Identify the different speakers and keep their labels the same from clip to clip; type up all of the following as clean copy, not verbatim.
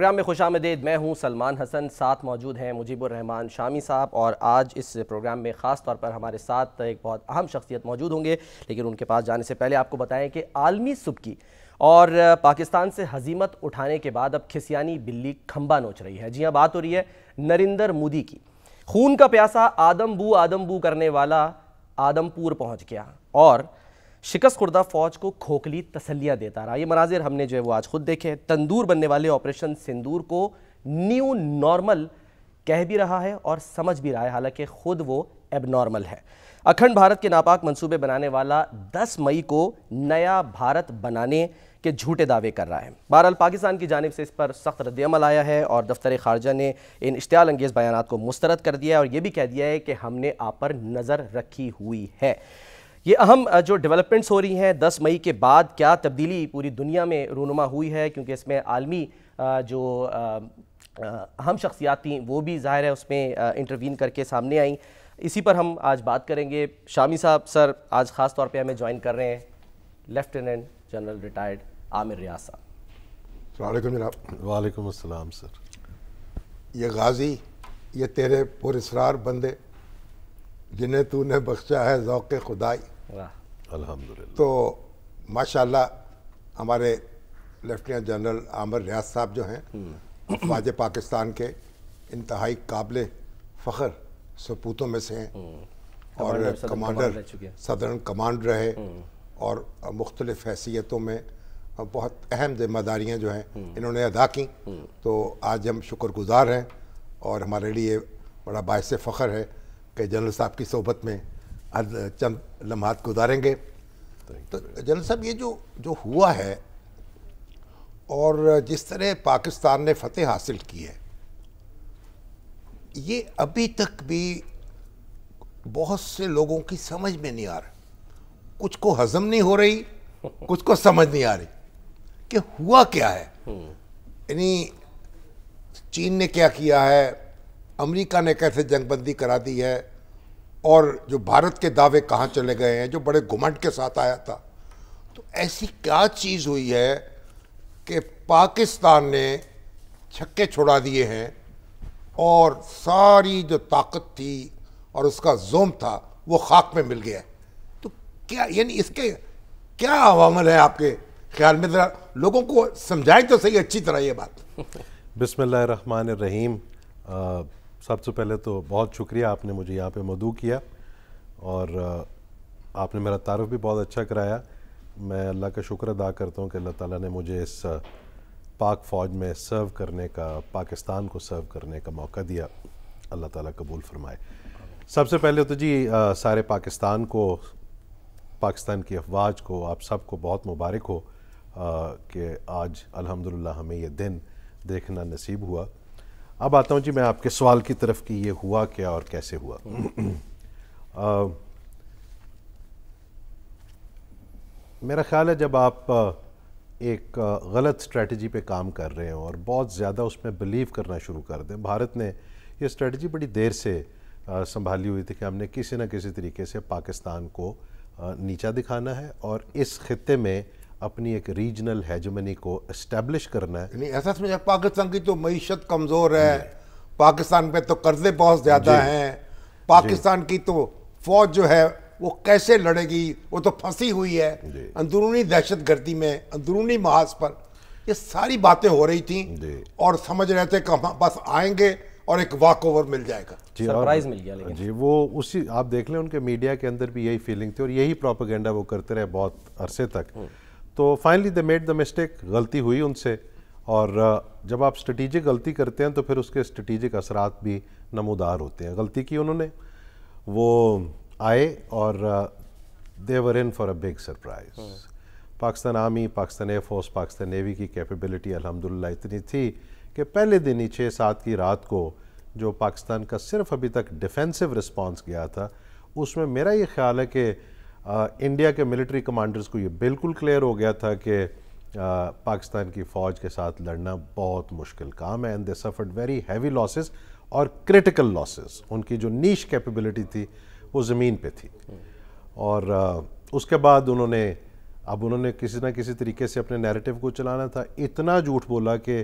Speaker 1: Programme میں خوش آمدید. میں ہوں سلمان حسن. ساتھ موجود ہیں مجیب الرحمان شامی صاحب, اور آج اس پروگرام میں خاص طور پر ہمارے ساتھ ایک بہت اہم شخصیت موجود ہوں گے, لیکن ان کے پاس جانے سے پہلے آپ کو بتائیں کہ عالمی سبکی اور پاکستان سے ہزیمت اٹھانے کے بعد اب کھسیانی بلی کھمبا نوچ رہی ہے. جی ہاں, بات ہو رہی ہے نریندر مودی کی. خون کا پیاسا آدم بو کرنے والا آدم پور پہنچ گیا اور شکست خوردہ فوج کو کھوکھلی تسلیاں دیتا رہا. یہ مناظر ہم نے جو ہے وہ آج خود دیکھے. تندور بننے والے آپریشن سندور کو نیو نارمل کہہ بھی رہا ہے اور سمجھ بھی رہا ہے, حالانکہ خود وہ ایب نارمل ہے. اکھنڈ بھارت کے ناپاک منصوبے بنانے والا 10 مئی کو نیا بھارت بنانے کے جھوٹے دعوے کر رہا ہے. بہرحال پاکستان کی جانب سے اس پر سخت رد عمل آیا ہے اور دفتر خارجہ نے ان اشتعال انگیز بیانات کو مسترد کر دیا ہے اور یہ بھی کہہ دیا ہے کہ ہم نے آپ پر نظر رکھی ہوئی ہے. یہ اہم جو ڈیولپمنٹس ہو رہی ہیں 10 مئی کے بعد, کیا تبدیلی پوری دنیا میں رونما ہوئی ہے, کیونکہ اس میں عالمی جو اہم شخصیات تھیں وہ بھی ظاہر ہے اس میں انٹروین کر کے سامنے آئیں. اسی پر ہم آج بات کریں گے. شامی صاحب سر آج خاص طور پہ ہمیں جوائن کر رہے ہیں لیفٹیننٹ جنرل ریٹائرڈ عامر ریاض صاحب.
Speaker 2: السلام علیکم جناب.
Speaker 3: وعلیکم السلام سر.
Speaker 2: یہ غازی, یہ تیرے پراسرار بندے جنہیں تو نے بخشا ہے ذوق خدائی.
Speaker 3: الحمدللہ.
Speaker 2: تو ماشاءاللہ ہمارے لیفٹیننٹ جنرل عامر ریاض صاحب جو ہیں افواج پاکستان کے انتہائی قابل فخر سپوتوں میں سے ہیں اور کمانڈر صدرن کمانڈر رہے اور مختلف حیثیتوں میں بہت اہم ذمہ داریاں جو ہیں انہوں نے ادا کی. تو آج ہم شکر گزار ہیں اور ہمارے لیے بڑا باعث فخر ہے کہ جنرل صاحب کی صحبت میں چند لمحات گزاریں گے. تو جنرل صاحب یہ جو ہوا ہے اور جس طرح پاکستان نے فتح حاصل کی ہے, یہ ابھی تک بھی بہت سے لوگوں کی سمجھ میں نہیں آ رہا. کچھ کو ہضم نہیں ہو رہی, کچھ کو سمجھ نہیں آ رہی کہ ہوا کیا ہے. یعنی چین نے کیا کیا ہے, امریکہ نے کیسے جنگ بندی کرا دی ہے, اور جو بھارت کے دعوے کہاں چلے گئے ہیں جو بڑے گھمنڈ کے ساتھ آیا تھا. تو ایسی کیا چیز ہوئی ہے کہ پاکستان نے چھکے چھڑا دیے ہیں اور ساری جو طاقت تھی اور اس کا زوم تھا وہ خاک میں مل گیا ہے. تو کیا یعنی اس کے کیا عوامل ہیں آپ کے خیال میں؟ ذرا لوگوں کو سمجھائیں تو صحیح اچھی طرح یہ بات.
Speaker 3: بسم اللہ الرحمن الرحیم. سب سے پہلے تو بہت شکریہ, آپ نے مجھے یہاں پہ مدعو کیا اور آپ نے میرا تعارف بھی بہت اچھا کرایا. میں اللہ کا شکر ادا کرتا ہوں کہ اللہ تعالیٰ نے مجھے اس پاک فوج میں سرو کرنے کا, پاکستان کو سرو کرنے کا موقع دیا. اللہ تعالیٰ قبول فرمائے. سب سے پہلے تو جی سارے پاکستان کو, پاکستان کی افواج کو, آپ سب کو بہت مبارک ہو کہ آج الحمدللہ ہمیں یہ دن دیکھنا نصیب ہوا. اب آتا ہوں جی میں آپ کے سوال کی طرف کہ یہ ہوا کیا اور کیسے ہوا. میرا خیال ہے جب آپ ایک غلط اسٹریٹجی پہ کام کر رہے ہیں اور بہت زیادہ اس میں بلیو کرنا شروع کر دیں. بھارت نے یہ اسٹریٹجی بڑی دیر سے سنبھالی ہوئی تھی کہ ہم نے کسی نہ کسی طریقے سے پاکستان کو نیچا دکھانا ہے اور اس خطے میں اپنی ایک ریجنل ہیجمنی کو اسٹیبلش کرنا ہے.
Speaker 2: یعنی ایسا سمجھا پاکستان کی تو معیشت کمزور ہے, پاکستان پہ تو قرضے بہت زیادہ ہیں, پاکستان کی تو فوج جو ہے وہ کیسے لڑے گی, وہ تو پھنسی ہوئی ہے اندرونی دہشت گردی میں, اندرونی محاذ پر. یہ ساری باتیں ہو رہی تھیں اور سمجھ رہے تھے کہ ہم بس آئیں گے اور ایک واک اوور مل جائے گا,
Speaker 1: سرپرائز مل گیا. لیکن
Speaker 3: جی وہ اسی آپ دیکھ لیں ان کے میڈیا کے اندر بھی یہی فیلنگ تھی اور یہی پروپیگنڈا وہ کرتے رہے بہت عرصے تک. تو finally they made the mistake, غلطی ہوئی ان سے. اور جب آپ اسٹریٹجک غلطی کرتے ہیں تو پھر اس کے اسٹریٹجک اثرات بھی نمودار ہوتے ہیں. غلطی کی انہوں نے, وہ آئے اور they were in for a big surprise. Pakistan army, Pakistan air force, Pakistan navy کی کیپیبلٹی الحمدللہ اتنی تھی کہ پہلے دن ہی 6-7 کی رات کو جو پاکستان کا صرف ابھی تک ڈیفینسو رسپانس گیا تھا, اس میں میرا یہ خیال ہے کہ انڈیا کے ملٹری کمانڈرز کو یہ بالکل کلیئر ہو گیا تھا کہ پاکستان کی فوج کے ساتھ لڑنا بہت مشکل کام ہے. And they suffered very heavy losses اور کریٹیکل لاسز. ان کی جو نیش کیپیبلٹی تھی وہ زمین پہ تھی. اور اس کے بعد انہوں نے کسی نہ کسی طریقے سے اپنے نیریٹو کو چلانا تھا. اتنا جھوٹ بولا کہ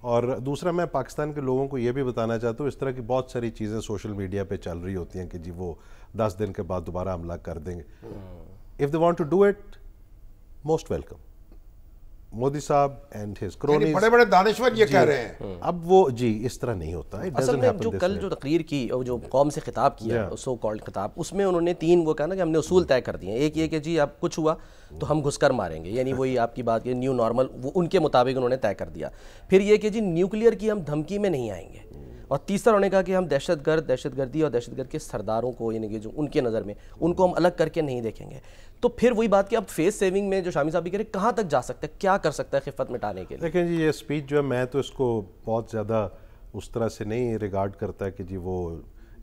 Speaker 3: اور دوسرا میں پاکستان کے لوگوں کو یہ بھی بتانا چاہتا ہوں اس طرح کی بہت ساری چیزیں سوشل میڈیا پہ چل رہی ہوتی ہیں کہ جی وہ 10 دن کے بعد دوبارہ حملہ کر دیں گے. If they want to do it most welcome. Modi صاحب اینڈ ہز کرونیز
Speaker 2: بڑے بڑے دانشور یہ کہہ رہے ہیں.
Speaker 3: اب وہ جی اس طرح نہیں ہوتا.
Speaker 1: اصل میں جو کل جو تقریر کی اور جو قوم سے خطاب کیا سو کالڈ خطاب, اس میں انہوں نے 3 وہ کہا نا کہ ہم نے اصول طے کر دیے ہیں. ایک یہ کہ جی اب کچھ ہوا تو ہم گھس کر ماریں گے, یعنی وہی آپ کی بات یہ نیو نارمل وہ ان کے مطابق انہوں نے طے کر دیا. پھر یہ کہ جی نیوکلیئر کی ہم دھمکی میں نہیں آئیں گے. اور تیسرا انہوں نے کہا کہ ہم دہشت گردی اور دہشت گرد کے سرداروں کو, یعنی کہ جو ان کے نظر میں ان کو ہم الگ کر کے نہیں دیکھیں گے. تو پھر وہی بات کہ اب فیس سیونگ میں جو شامی صاحب بھی کہہ رہے کہاں تک جا سکتا ہے, کیا کر سکتا ہے خفت مٹانے کے لیے؟
Speaker 3: لیکن جی یہ اسپیچ جو ہے میں تو اس کو بہت زیادہ اس طرح سے نہیں ریگارڈ کرتا ہے کہ جی وہ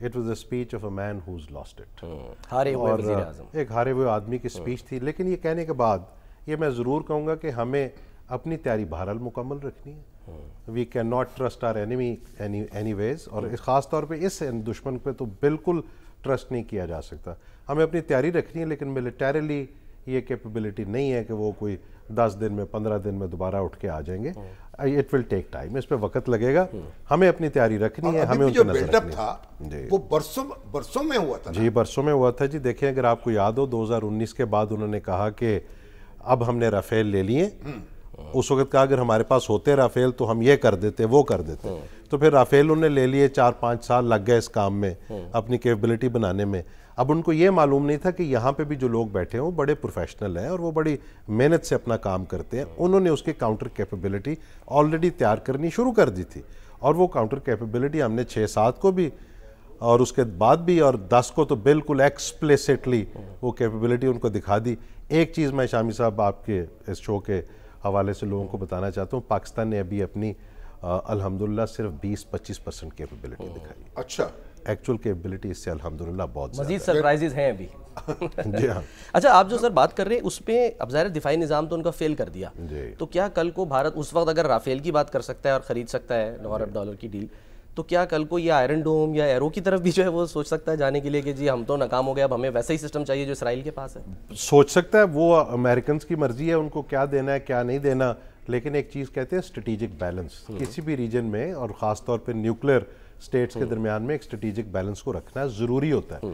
Speaker 3: it was a speech of a man who has lost it.
Speaker 1: ہارے ہوئے وزیر اعظم,
Speaker 3: ایک ہارے ہوئے آدمی کی اسپیچ تھی. لیکن یہ کہنے کے بعد یہ میں ضرور کہوں گا کہ ہمیں اپنی تیاری بہرحال مکمل رکھنی ہے. We can not trust our enemy anyways, اور خاص طور پہ اس دشمن پہ تو بالکل ٹرسٹ نہیں کیا جا سکتا. ہمیں اپنی تیاری رکھنی ہے, لیکن ملیٹریلی یہ کیپیبلٹی نہیں ہے کہ وہ کوئی 10 دن میں 15 دن میں دوبارہ اٹھ کے آ جائیں گے. اٹ ول ٹیک ٹائم, اس پہ وقت لگے گا. ہمیں اپنی تیاری رکھنی ہے, ہمیں ان پہ نظر رکھنی ہے.
Speaker 2: وہ برسوں میں ہوا تھا.
Speaker 3: جی برسوں میں ہوا تھا. جی دیکھیں اگر آپ کو یاد ہو 2019 کے بعد انہوں نے کہا کہ اب ہم نے رافیل لے لیے. اس وقت کہا اگر ہمارے پاس ہوتے رافیل تو ہم یہ کر دیتے وہ کر دیتے. تو پھر رافیل انہوں نے لے لیے, 4-5 سال لگ گئے اس کام میں اپنی کیپیبلٹی بنانے میں. اب ان کو یہ معلوم نہیں تھا کہ یہاں پہ بھی جو لوگ بیٹھے ہیں وہ بڑے پروفیشنل ہیں اور وہ بڑی محنت سے اپنا کام کرتے ہیں. انہوں نے اس کی کاؤنٹر کیپیبلٹی آلریڈی تیار کرنی شروع کر دی تھی, اور وہ کاؤنٹر کیپیبلٹی ہم نے 6-7 کو بھی اور اس کے بعد بھی اور 10 کو تو بالکل ایکسپلیسٹلی وہ کیپیبلٹی ان کو دکھا دی. ایک چیز میں شامی صاحب آپ کے اس شو کے حوالے سے لوگوں کو بتانا چاہتا ہوں, پاکستان نے ابھی اپنی الحمدللہ صرف 20-25% کیپیبلٹی دکھائی.
Speaker 2: اچھا,
Speaker 3: ایکچوئل کیپیبلٹی اس سے الحمدللہ بہت
Speaker 1: مزید سرپرائزز ہیں ابھی.
Speaker 3: جی ہاں.
Speaker 1: اچھا آپ جو سر بات کر رہے ہیں اس پہ اب ظاہر دفاعی نظام تو ان کا فیل کر دیا, تو کیا کل کو بھارت اس وقت اگر رافیل کی بات کر سکتا ہے اور خرید سکتا ہے $9 ارب کی ڈیل, تو کیا کل کو یہ آئرن ڈوم یا ایرو کی طرف بھی جو ہے وہ سوچ سکتا ہے جانے کے لیے کہ جی ہم تو ناکام ہو گئے, اب ہمیں ویسا ہی سسٹم چاہیے جو اسرائیل کے پاس ہے؟
Speaker 3: سوچ سکتا ہے, وہ امریکنز کی مرضی ہے ان کو کیا دینا ہے کیا نہیں دینا. لیکن ایک چیز کہتے ہیں اسٹریٹجک بیلنس, کسی بھی ریجن میں اور خاص طور پہ نیوکلیئر اسٹیٹس کے درمیان میں ایک اسٹریٹجک بیلنس کو رکھنا ضروری ہوتا ہے.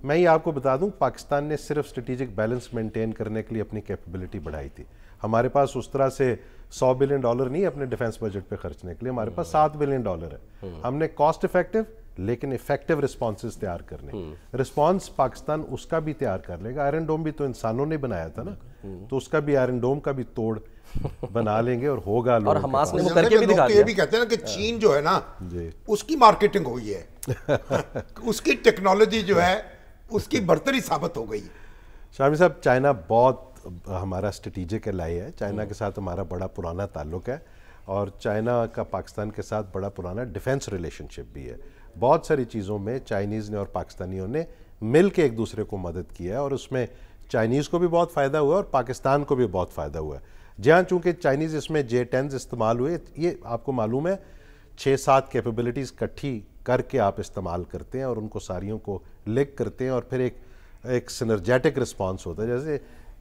Speaker 3: میں یہ آپ کو بتا دوں پاکستان نے صرف اسٹریٹجک بیلنس مینٹین کرنے کے لیے اپنی کیپیبلٹی بڑھائی تھی. ہمارے پاس اس طرح سے $100 بلین نہیں اپنے ڈیفنس بجٹ پہ خرچنے کے لیے, ہمارے پاس $7 بلین ہے. ہم نے کاسٹ افیکٹو لیکن افیکٹو رسپانسز تیار کرنے. رسپانس پاکستان اس کا بھی تیار کر لے گا. آئرن ڈوم بھی تو انسانوں نے بنایا تھا نا, تو اس کا بھی آئرن ڈوم کا بھی توڑ بنا لیں گے اور ہوگا.
Speaker 1: اور حماس نے وہ کر کے بھی دکھا دیا.
Speaker 2: یہ بھی کہتے ہیں نا کہ چین جو ہے نا اس کی مارکیٹنگ ہوئی ہے, اس کی ٹیکنالوجی جو ہے اس کی برتری ثابت ہو گئی.
Speaker 3: شامی صاحب چائنا بہت ہمارا اسٹریٹجک الائی ہے. چائنا کے ساتھ ہمارا بڑا پرانا تعلق ہے, اور چائنا کا پاکستان کے ساتھ بڑا پرانا ڈیفنس ریلیشن شپ بھی ہے. بہت ساری چیزوں میں چائنیز نے اور پاکستانیوں نے مل کے ایک دوسرے کو مدد کیا ہے, اور اس میں چائنیز کو بھی بہت فائدہ ہوا اور پاکستان کو بھی بہت فائدہ ہوا ہے. جہاں چونکہ چائنیز اس میں J-10 استعمال ہوئے, یہ آپ کو معلوم ہے 6-7 کیپیبلٹیز کٹھی کر کے آپ استعمال کرتے ہیں اور ان کو ساریوں کو لنک کرتے ہیں, اور پھر ایک سنرجیٹک رسپانس ہوتا ہے. جیسے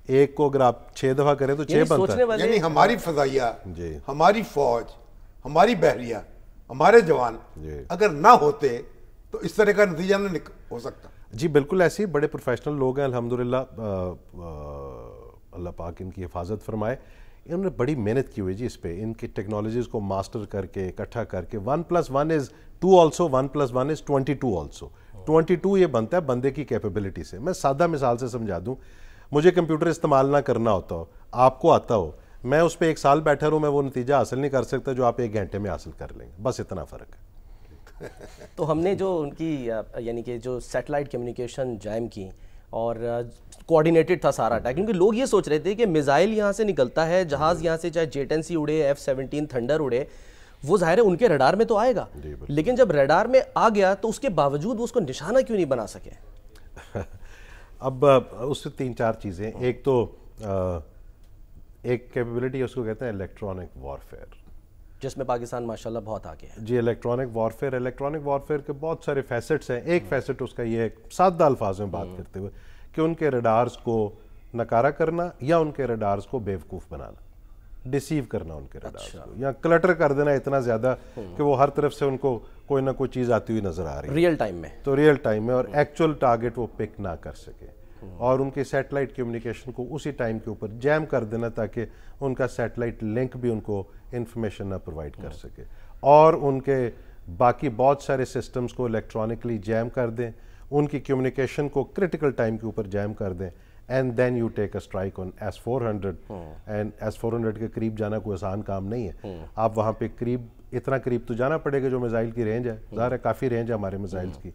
Speaker 3: ایک کو اگر آپ 6 دفعہ کریں تو 6 بنتا ہے.
Speaker 2: یعنی ہماری فضائیہ, ہماری فوج, ہماری بحریہ, ہمارے جوان اگر نہ ہوتے تو اس طرح کا نتیجہ نہ ہو سکتا.
Speaker 3: جی بالکل ایسے ہی بڑے پروفیشنل لوگ ہیں الحمدللہ, اللہ پاک ان کی حفاظت فرمائے. انہوں نے بڑی محنت کی ہوئی جی اس پہ, ان کی ٹیکنالوجیز کو ماسٹر کر کے اکٹھا کر کے 1+1 is 2 also, 1+1 is 22 also. 22 یہ بنتا ہے بندے کی کیپیبلٹی سے. میں سادہ مثال سے سمجھا دوں, مجھے کمپیوٹر استعمال نہ کرنا ہوتا ہو, آپ کو آتا ہو, میں اس پہ 1 سال بیٹھا رہوں, میں وہ نتیجہ حاصل نہیں کر سکتا جو آپ 1 گھنٹے میں حاصل کر لیں گے. بس اتنا فرق ہے.
Speaker 1: تو ہم نے جو ان کی یعنی کہ جو سیٹلائٹ کمیونیکیشن جائم کی اور کوآرڈینیٹڈ تھا سارا اٹیک, کیونکہ لوگ یہ سوچ رہے تھے کہ میزائل یہاں سے نکلتا ہے, جہاز یہاں سے چاہے J-10C اڑے, F-17 تھنڈر اڑے, وہ ظاہر ہے ان کے ریڈار میں تو آئے گا, لیکن جب ریڈار میں آ گیا تو اس کے باوجود وہ اس کو نشانہ کیوں نہیں بنا سکے؟
Speaker 3: اب اس سے 3-4 چیزیں. ایک تو ایک کیپیبلٹی اس کو کہتے ہیں الیکٹرانک وارفیئر,
Speaker 1: جس میں پاکستان ماشاءاللہ بہت آگے ہے.
Speaker 3: جی الیکٹرانک وارفیئر کے بہت سارے فیسٹس ہیں. ایک فیسٹ اس کا یہ ہے, سادہ الفاظ میں بات کرتے ہوئے, کہ ان کے ریڈارز کو نکارہ کرنا یا ان کے ریڈارز کو بیوقوف بنانا. ڈسیو کرنا ان کے ریڈارز کو یا کلٹر کر دینا اتنا زیادہ کہ وہ ہر طرف سے ان کو کوئی نہ کوئی چیز آتی ہوئی نظر آ رہی ہے
Speaker 1: ریئل ٹائم میں،
Speaker 3: تو ریئل ٹائم میں، اور ایکچوئل ٹارگٹ وہ پک نہ کر سکے اور ان کے سیٹلائٹ کمیونیکیشن کو اسی ٹائم کے اوپر جیم کر دینا تاکہ ان کا سیٹلائٹ لنک بھی ان کو انفارمیشن نہ پرووائڈ کر سکے، اور ان کے باقی بہت سارے سسٹمز کو الیکٹرانکلی جیم کر دیں، ان کی کمیونیکیشن کو کرٹیکل ٹائم کے اوپر جیم کر دیں، and then you take a strike on S-400. And S-400 کے قریب جانا کوئی آسان کام نہیں ہے، آپ وہاں پہ قریب، اتنا قریب تو جانا پڑے گا جو میزائل کی رینج ہے، ظاہر ہے کافی رینج ہے ہمارے میزائلز کی،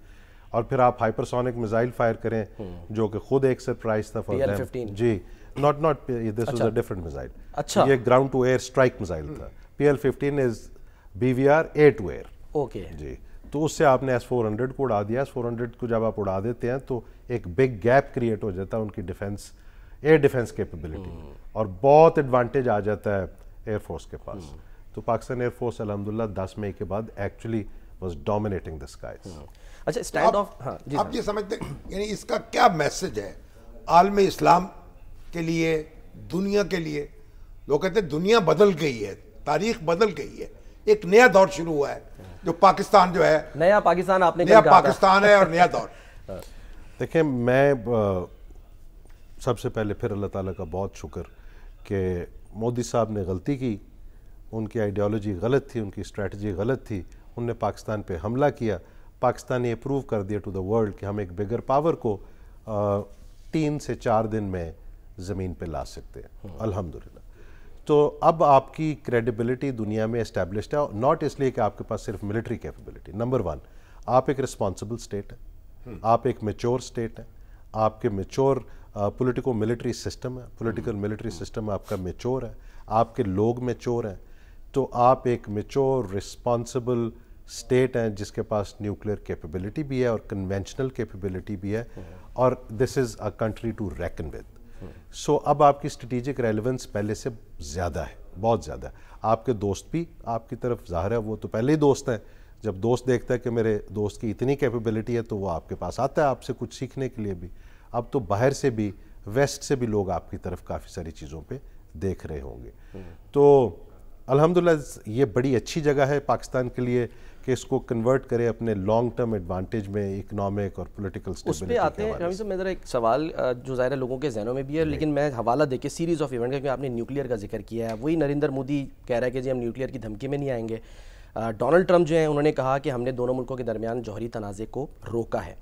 Speaker 3: اور پھر آپ ہائپرسونک میزائل فائر کریں جو کہ خود ایک سرپرائز تھا فار دیم. جی not this was a different missile,
Speaker 1: اچھا
Speaker 3: یہ ground to air strike missile تھا. PL-15 is BVR air to air.
Speaker 1: Okay
Speaker 3: جی تو اس سے آپ نے S-400 کو اڑا دیا. S-400 کو جب آپ اڑا دیتے ہیں تو ایک بگ گیپ کریٹ ہو جاتا ہے ان کی ڈیفنس، ایئر ڈیفنس کیپیبلٹی، اور بہت ایڈوانٹیج آ جاتا ہے ایئر فورس کے پاس. تو پاکستان ایئر فورس الحمدللہ 10 مئی کے بعد actually was dominating the skies.
Speaker 1: اچھا اسٹینڈ آف، ہاں جی
Speaker 2: آپ یہ سمجھتے یعنی اس کا کیا میسج ہے عالم اسلام کے لیے، دنیا کے لیے؟ لوگ کہتے ہیں دنیا بدل گئی ہے، تاریخ بدل گئی ہے، ایک نیا دور شروع ہوا ہے جو پاکستان جو ہے،
Speaker 1: نیا پاکستان آپ نے
Speaker 2: نیا پاکستان ہے اور نیا دور.
Speaker 3: دیکھیں میں سب سے پہلے پھر اللہ تعالیٰ کا بہت شکر کہ مودی صاحب نے غلطی کی، ان کی آئیڈیالوجی غلط تھی، ان کی اسٹریٹجی غلط تھی، انہوں نے پاکستان پہ حملہ کیا. پاکستان نے یہ پروو کر دیا ٹو دا ورلڈ کہ ہم ایک بگر پاور کو 3 سے 4 دن میں زمین پہ لا سکتے ہیں الحمدللہ. تو اب آپ کی کریڈیبلٹی دنیا میں اسٹیبلشڈ ہے، ناٹ اس لیے کہ آپ کے پاس صرف ملٹری کیپیبلٹی. نمبر 1 آپ ایک رسپانسبل اسٹیٹ ہے، آپ ایک میچور اسٹیٹ ہے، آپ کے میچور پولیٹیکو ملٹری سسٹم ہے، پولیٹیکل ملٹری سسٹم آپ کا میچور ہے، آپ کے لوگ میچور ہیں. تو آپ ایک میچور رسپانسبل اسٹیٹ ہیں جس کے پاس نیوکلیئر کیپیبلٹی بھی ہے اور کنونشنل کیپیبلٹی بھی ہے، اور this is a country to reckon with. So اب آپ کی اسٹریٹجک ریلیونس پہلے سے زیادہ ہے، بہت زیادہ ہے. آپ کے دوست بھی آپ کی طرف ظاہر ہے، وہ تو پہلے ہی دوست ہیں. جب دوست دیکھتا ہے کہ میرے دوست کی اتنی کیپیبلٹی ہے تو وہ آپ کے پاس آتا ہے آپ سے کچھ سیکھنے کے لیے بھی. اب تو باہر سے بھی، ویسٹ سے بھی لوگ آپ کی طرف کافی ساری چیزوں پہ دیکھ رہے ہوں گے. تو الحمدللہ یہ بڑی اچھی جگہ ہے پاکستان کے لیے کہ اس کو کنورٹ کرے اپنے لانگ ٹرم ایڈوانٹیج میں، اکنامک اور پولیٹیکل اسٹیبلٹی.
Speaker 1: اس پہ آتے ہیں رمی صاحب. میں ذرا ایک سوال جو ظاہر ہے لوگوں کے ذہنوں میں بھی ہے، لیکن میں حوالہ دے کے سیریز آف ایونٹ کیونکہ آپ نے نیوکلیئر کا ذکر کیا ہے، وہی نریندر مودی کہہ رہا ہے کہ جی ہم نیوکلیئر کی دھمکی میں نہیں آئیں گے. ڈونلڈ ٹرمپ جو ہیں انہوں نے کہا کہ ہم نے دونوں ملکوں کے درمیان جوہری تنازع کو روکا ہے.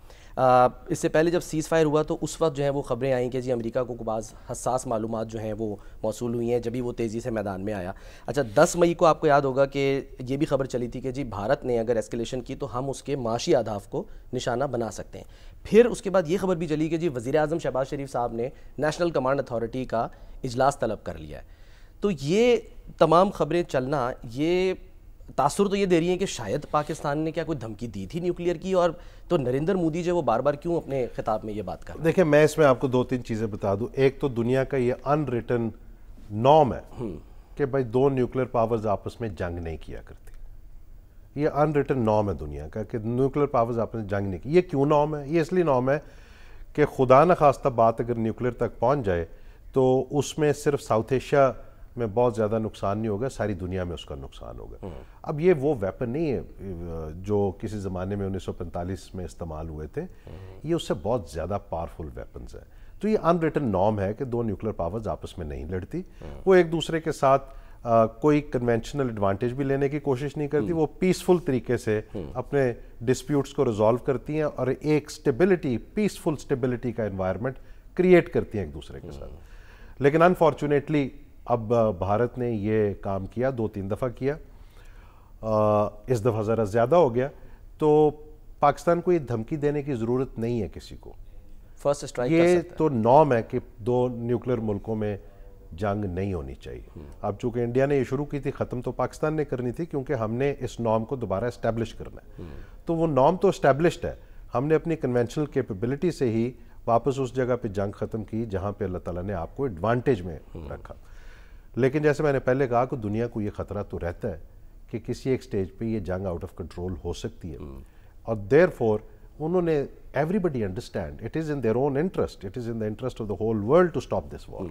Speaker 1: اس سے پہلے جب سیز فائر ہوا تو اس وقت جو ہے وہ خبریں آئیں کہ جی امریکہ کو بعض حساس معلومات جو ہیں وہ موصول ہوئی ہیں، جبھی وہ تیزی سے میدان میں آیا. اچھا 10 مئی کو آپ کو یاد ہوگا کہ یہ بھی خبر چلی تھی کہ جی بھارت نے اگر ایسکیلیشن کی تو ہم اس کے معاشی اہداف کو نشانہ بنا سکتے ہیں. پھر اس کے بعد یہ خبر بھی چلی کہ جی وزیر اعظم شہباز شریف صاحب نے نیشنل کمانڈ اتھارٹی کا اجلاس طلب کر لیا ہے. تو یہ تمام خبریں چلنا یہ تاثر تو یہ دے رہی ہیں کہ شاید پاکستان نے کیا کوئی دھمکی دی تھی نیوکلیئر کی، اور تو نریندر مودی جو وہ بار بار کیوں اپنے خطاب میں یہ بات کر رہے ہیں؟
Speaker 3: دیکھیں میں اس میں آپ کو 2-3 چیزیں بتا دوں. ایک تو دنیا کا یہ ان ریٹن نارم ہے کہ بھائی 2 نیوکلیئر پاورز آپس میں جنگ نہیں کیا کرتی. یہ ان ریٹن نارم ہے دنیا کا کہ نیوکلیئر پاورز آپس میں جنگ نہیں کی. یہ کیوں نارم ہے؟ یہ اس لیے نارم ہے کہ خدا نخواستہ بات اگر نیوکلیئر تک پہنچ جائے تو اس میں صرف ساؤتھ ایشیا میں بہت زیادہ نقصان نہیں ہوگا، ساری دنیا میں اس کا نقصان ہوگا. اب یہ وہ ویپن نہیں ہے جو کسی زمانے میں 1945 میں استعمال ہوئے تھے، یہ اس سے بہت زیادہ پاورفل ویپنز ہیں. تو یہ ان ریٹن نارم ہے کہ 2 نیوکلیئر پاورز آپس میں نہیں لڑتی، وہ ایک دوسرے کے ساتھ کوئی کنونشنل ایڈوانٹیج بھی لینے کی کوشش نہیں کرتی، وہ پیسفل طریقے سے اپنے ڈسپیوٹس کو ریزالو کرتی ہیں اور ایک اسٹیبلٹی، پیسفل اسٹیبلٹی کا انوائرمنٹ کریٹ کرتی ہیں ایک دوسرے کے ساتھ. لیکن انفارچونیٹلی اب بھارت نے یہ کام کیا، 2-3 دفعہ کیا، اس دفعہ ذرا زیادہ ہو گیا. تو پاکستان کو یہ دھمکی دینے کی ضرورت نہیں ہے کسی کو.
Speaker 1: فرسٹ اسٹرائک
Speaker 3: یہ تو نارم ہے کہ 2 نیوکلیئر ملکوں میں جنگ نہیں ہونی چاہیے. اب چونکہ انڈیا نے یہ شروع کی تھی، ختم تو پاکستان نے کرنی تھی کیونکہ ہم نے اس نارم کو دوبارہ اسٹیبلش کرنا ہے. تو وہ نارم تو اسٹیبلشڈ ہے، ہم نے اپنی کنونشنل کیپیبلٹی سے ہی واپس اس جگہ پہ جنگ ختم کی جہاں پہ اللہ تعالیٰ نے آپ کو ایڈوانٹیج میں رکھا. لیکن جیسے میں نے پہلے کہا کہ دنیا کو یہ خطرہ تو رہتا ہے کہ کسی ایک سٹیج پہ یہ جنگ آؤٹ آف کنٹرول ہو سکتی ہے، اور دیر فور انہوں نے everybody understand it is in their own interest, it is in the interest of the whole world to stop this war.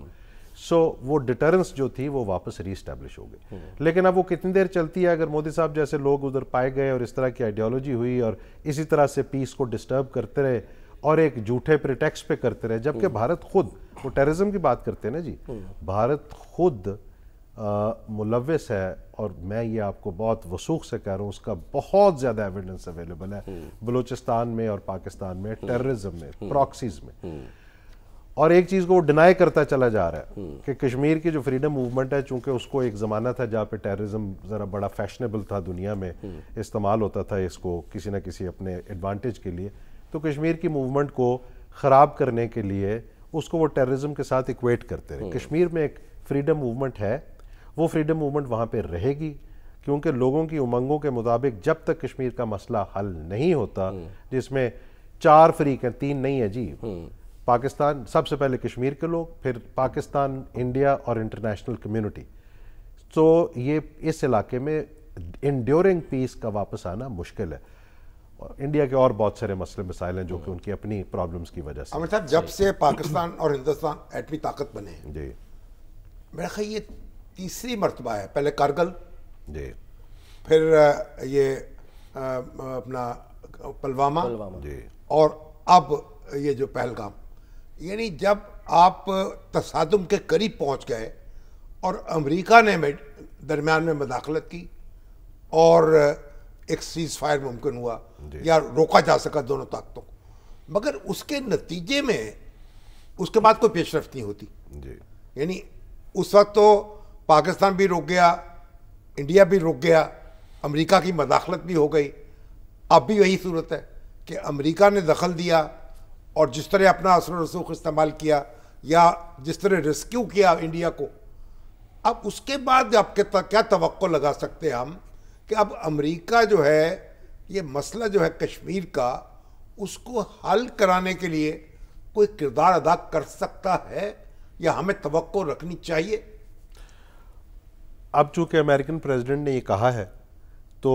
Speaker 3: So وہ ڈیٹرنس جو تھی وہ واپس ری اسٹیبلش ہو گئی. لیکن اب وہ کتنی دیر چلتی ہے؟ اگر مودی صاحب جیسے لوگ ادھر پائے گئے اور اس طرح کی آئیڈیالوجی ہوئی اور اسی طرح سے پیس کو ڈسٹرب کرتے رہے اور ایک جھوٹے پریٹیکسٹ پہ کرتے رہے، جبکہ بھارت خود، وہ ٹیررزم کی بات کرتے ہیں نا جی، بھارت خود ملوث ہے، اور میں یہ آپ کو بہت وثوق سے کہہ رہا ہوں، اس کا بہت زیادہ ایویڈنس اویلیبل ہے بلوچستان میں اور پاکستان میں، ٹیررزم میں، پراکسیز میں. اور ایک چیز کو وہ ڈینائی کرتا چلا جا رہا ہے کہ کشمیر کی جو فریڈم موومنٹ ہے، چونکہ اس کو ایک زمانہ تھا جہاں پہ ٹیررزم ذرا بڑا فیشنیبل تھا، دنیا میں استعمال ہوتا تھا اس کو کسی نہ کسی اپنے ایڈوانٹیج کے لیے، تو کشمیر کی موومنٹ کو خراب کرنے کے لیے اس کو وہ ٹیررزم کے ساتھ ایکویٹ کرتے رہے. کشمیر میں ایک فریڈم موومنٹ ہے، وہ فریڈم موومنٹ وہاں پہ رہے گی، کیونکہ لوگوں کی امنگوں کے مطابق جب تک کشمیر کا مسئلہ حل نہیں ہوتا، جس میں 4 فریق ہیں، 3 نہیں ہے جی، پاکستان سب سے پہلے کشمیر کے لوگ، پھر پاکستان، انڈیا اور انٹرنیشنل کمیونٹی، تو یہ اس علاقے میں انڈیورنگ پیس کا واپس آنا مشکل ہے. انڈیا کے اور بہت سارے مسئلے مسائل ہیں جو کہ ان کی اپنی پرابلمز کی وجہ سے.
Speaker 2: عامر صاحب، جب سے پاکستان اور ہندوستان ایٹمی طاقت بنے ہیں،
Speaker 3: جی
Speaker 2: میرا خیال یہ تیسری مرتبہ ہے. پہلے کارگل،
Speaker 3: جی،
Speaker 2: پھر یہ اپنا پلوامہ،
Speaker 3: جی،
Speaker 2: اور اب یہ جو پہلگام. یعنی جب آپ تصادم کے قریب پہنچ گئے اور امریکہ نے درمیان میں مداخلت کی اور ایک سیز فائر ممکن ہوا یا روکا جا سکا دونوں طاقتوں کو، مگر اس کے نتیجے میں اس کے بعد کوئی پیش رفت نہیں ہوتی. یعنی اس وقت تو پاکستان بھی رک گیا، انڈیا بھی رک گیا، امریکہ کی مداخلت بھی ہو گئی. اب بھی وہی صورت ہے کہ امریکہ نے دخل دیا اور جس طرح اپنا اثر و رسوخ استعمال کیا یا جس طرح ریسکیو کیا انڈیا کو، اب اس کے بعد اب کیا توقع لگا سکتے ہیں ہم کہ اب امریکہ جو ہے یہ مسئلہ جو ہے کشمیر کا، اس کو حل کرانے کے لیے کوئی کردار ادا کر سکتا ہے یا ہمیں توقع رکھنی چاہیے؟
Speaker 3: اب چونکہ امریکن پریزیڈنٹ نے یہ کہا ہے تو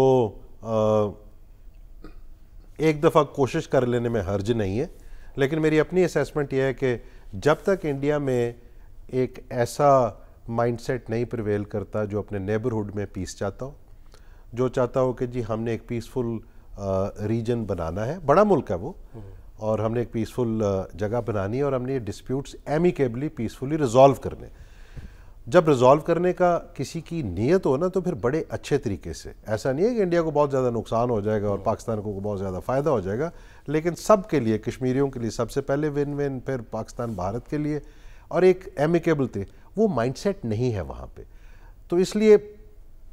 Speaker 3: ایک دفعہ کوشش کر لینے میں حرج نہیں ہے، لیکن میری اپنی اسیسمنٹ یہ ہے کہ جب تک انڈیا میں ایک ایسا مائنڈ سیٹ نہیں پریویل کرتا جو اپنے نیبرہڈ میں پیس چاہتا ہو، جو چاہتا ہو کہ جی ہم نے ایک پیسفل ریجن بنانا ہے، بڑا ملک ہے وہ، اور ہم نے ایک پیسفل جگہ بنانی ہے اور ہم نے یہ ڈسپیوٹس ایمیکیبلی پیسفلی ریزالو کرنے. جب ریزالو کرنے کا کسی کی نیت ہو نا تو پھر بڑے اچھے طریقے سے، ایسا نہیں ہے کہ انڈیا کو بہت زیادہ نقصان ہو جائے گا اور پاکستان کو بہت زیادہ فائدہ ہو جائے گا، لیکن سب کے لیے، کشمیریوں کے لیے سب سے پہلے ون ون، پھر پاکستان بھارت کے لیے، اور ایک ایمیکیبل تھے. وہ مائنڈ سیٹ نہیں ہے وہاں پہ. تو اس لیے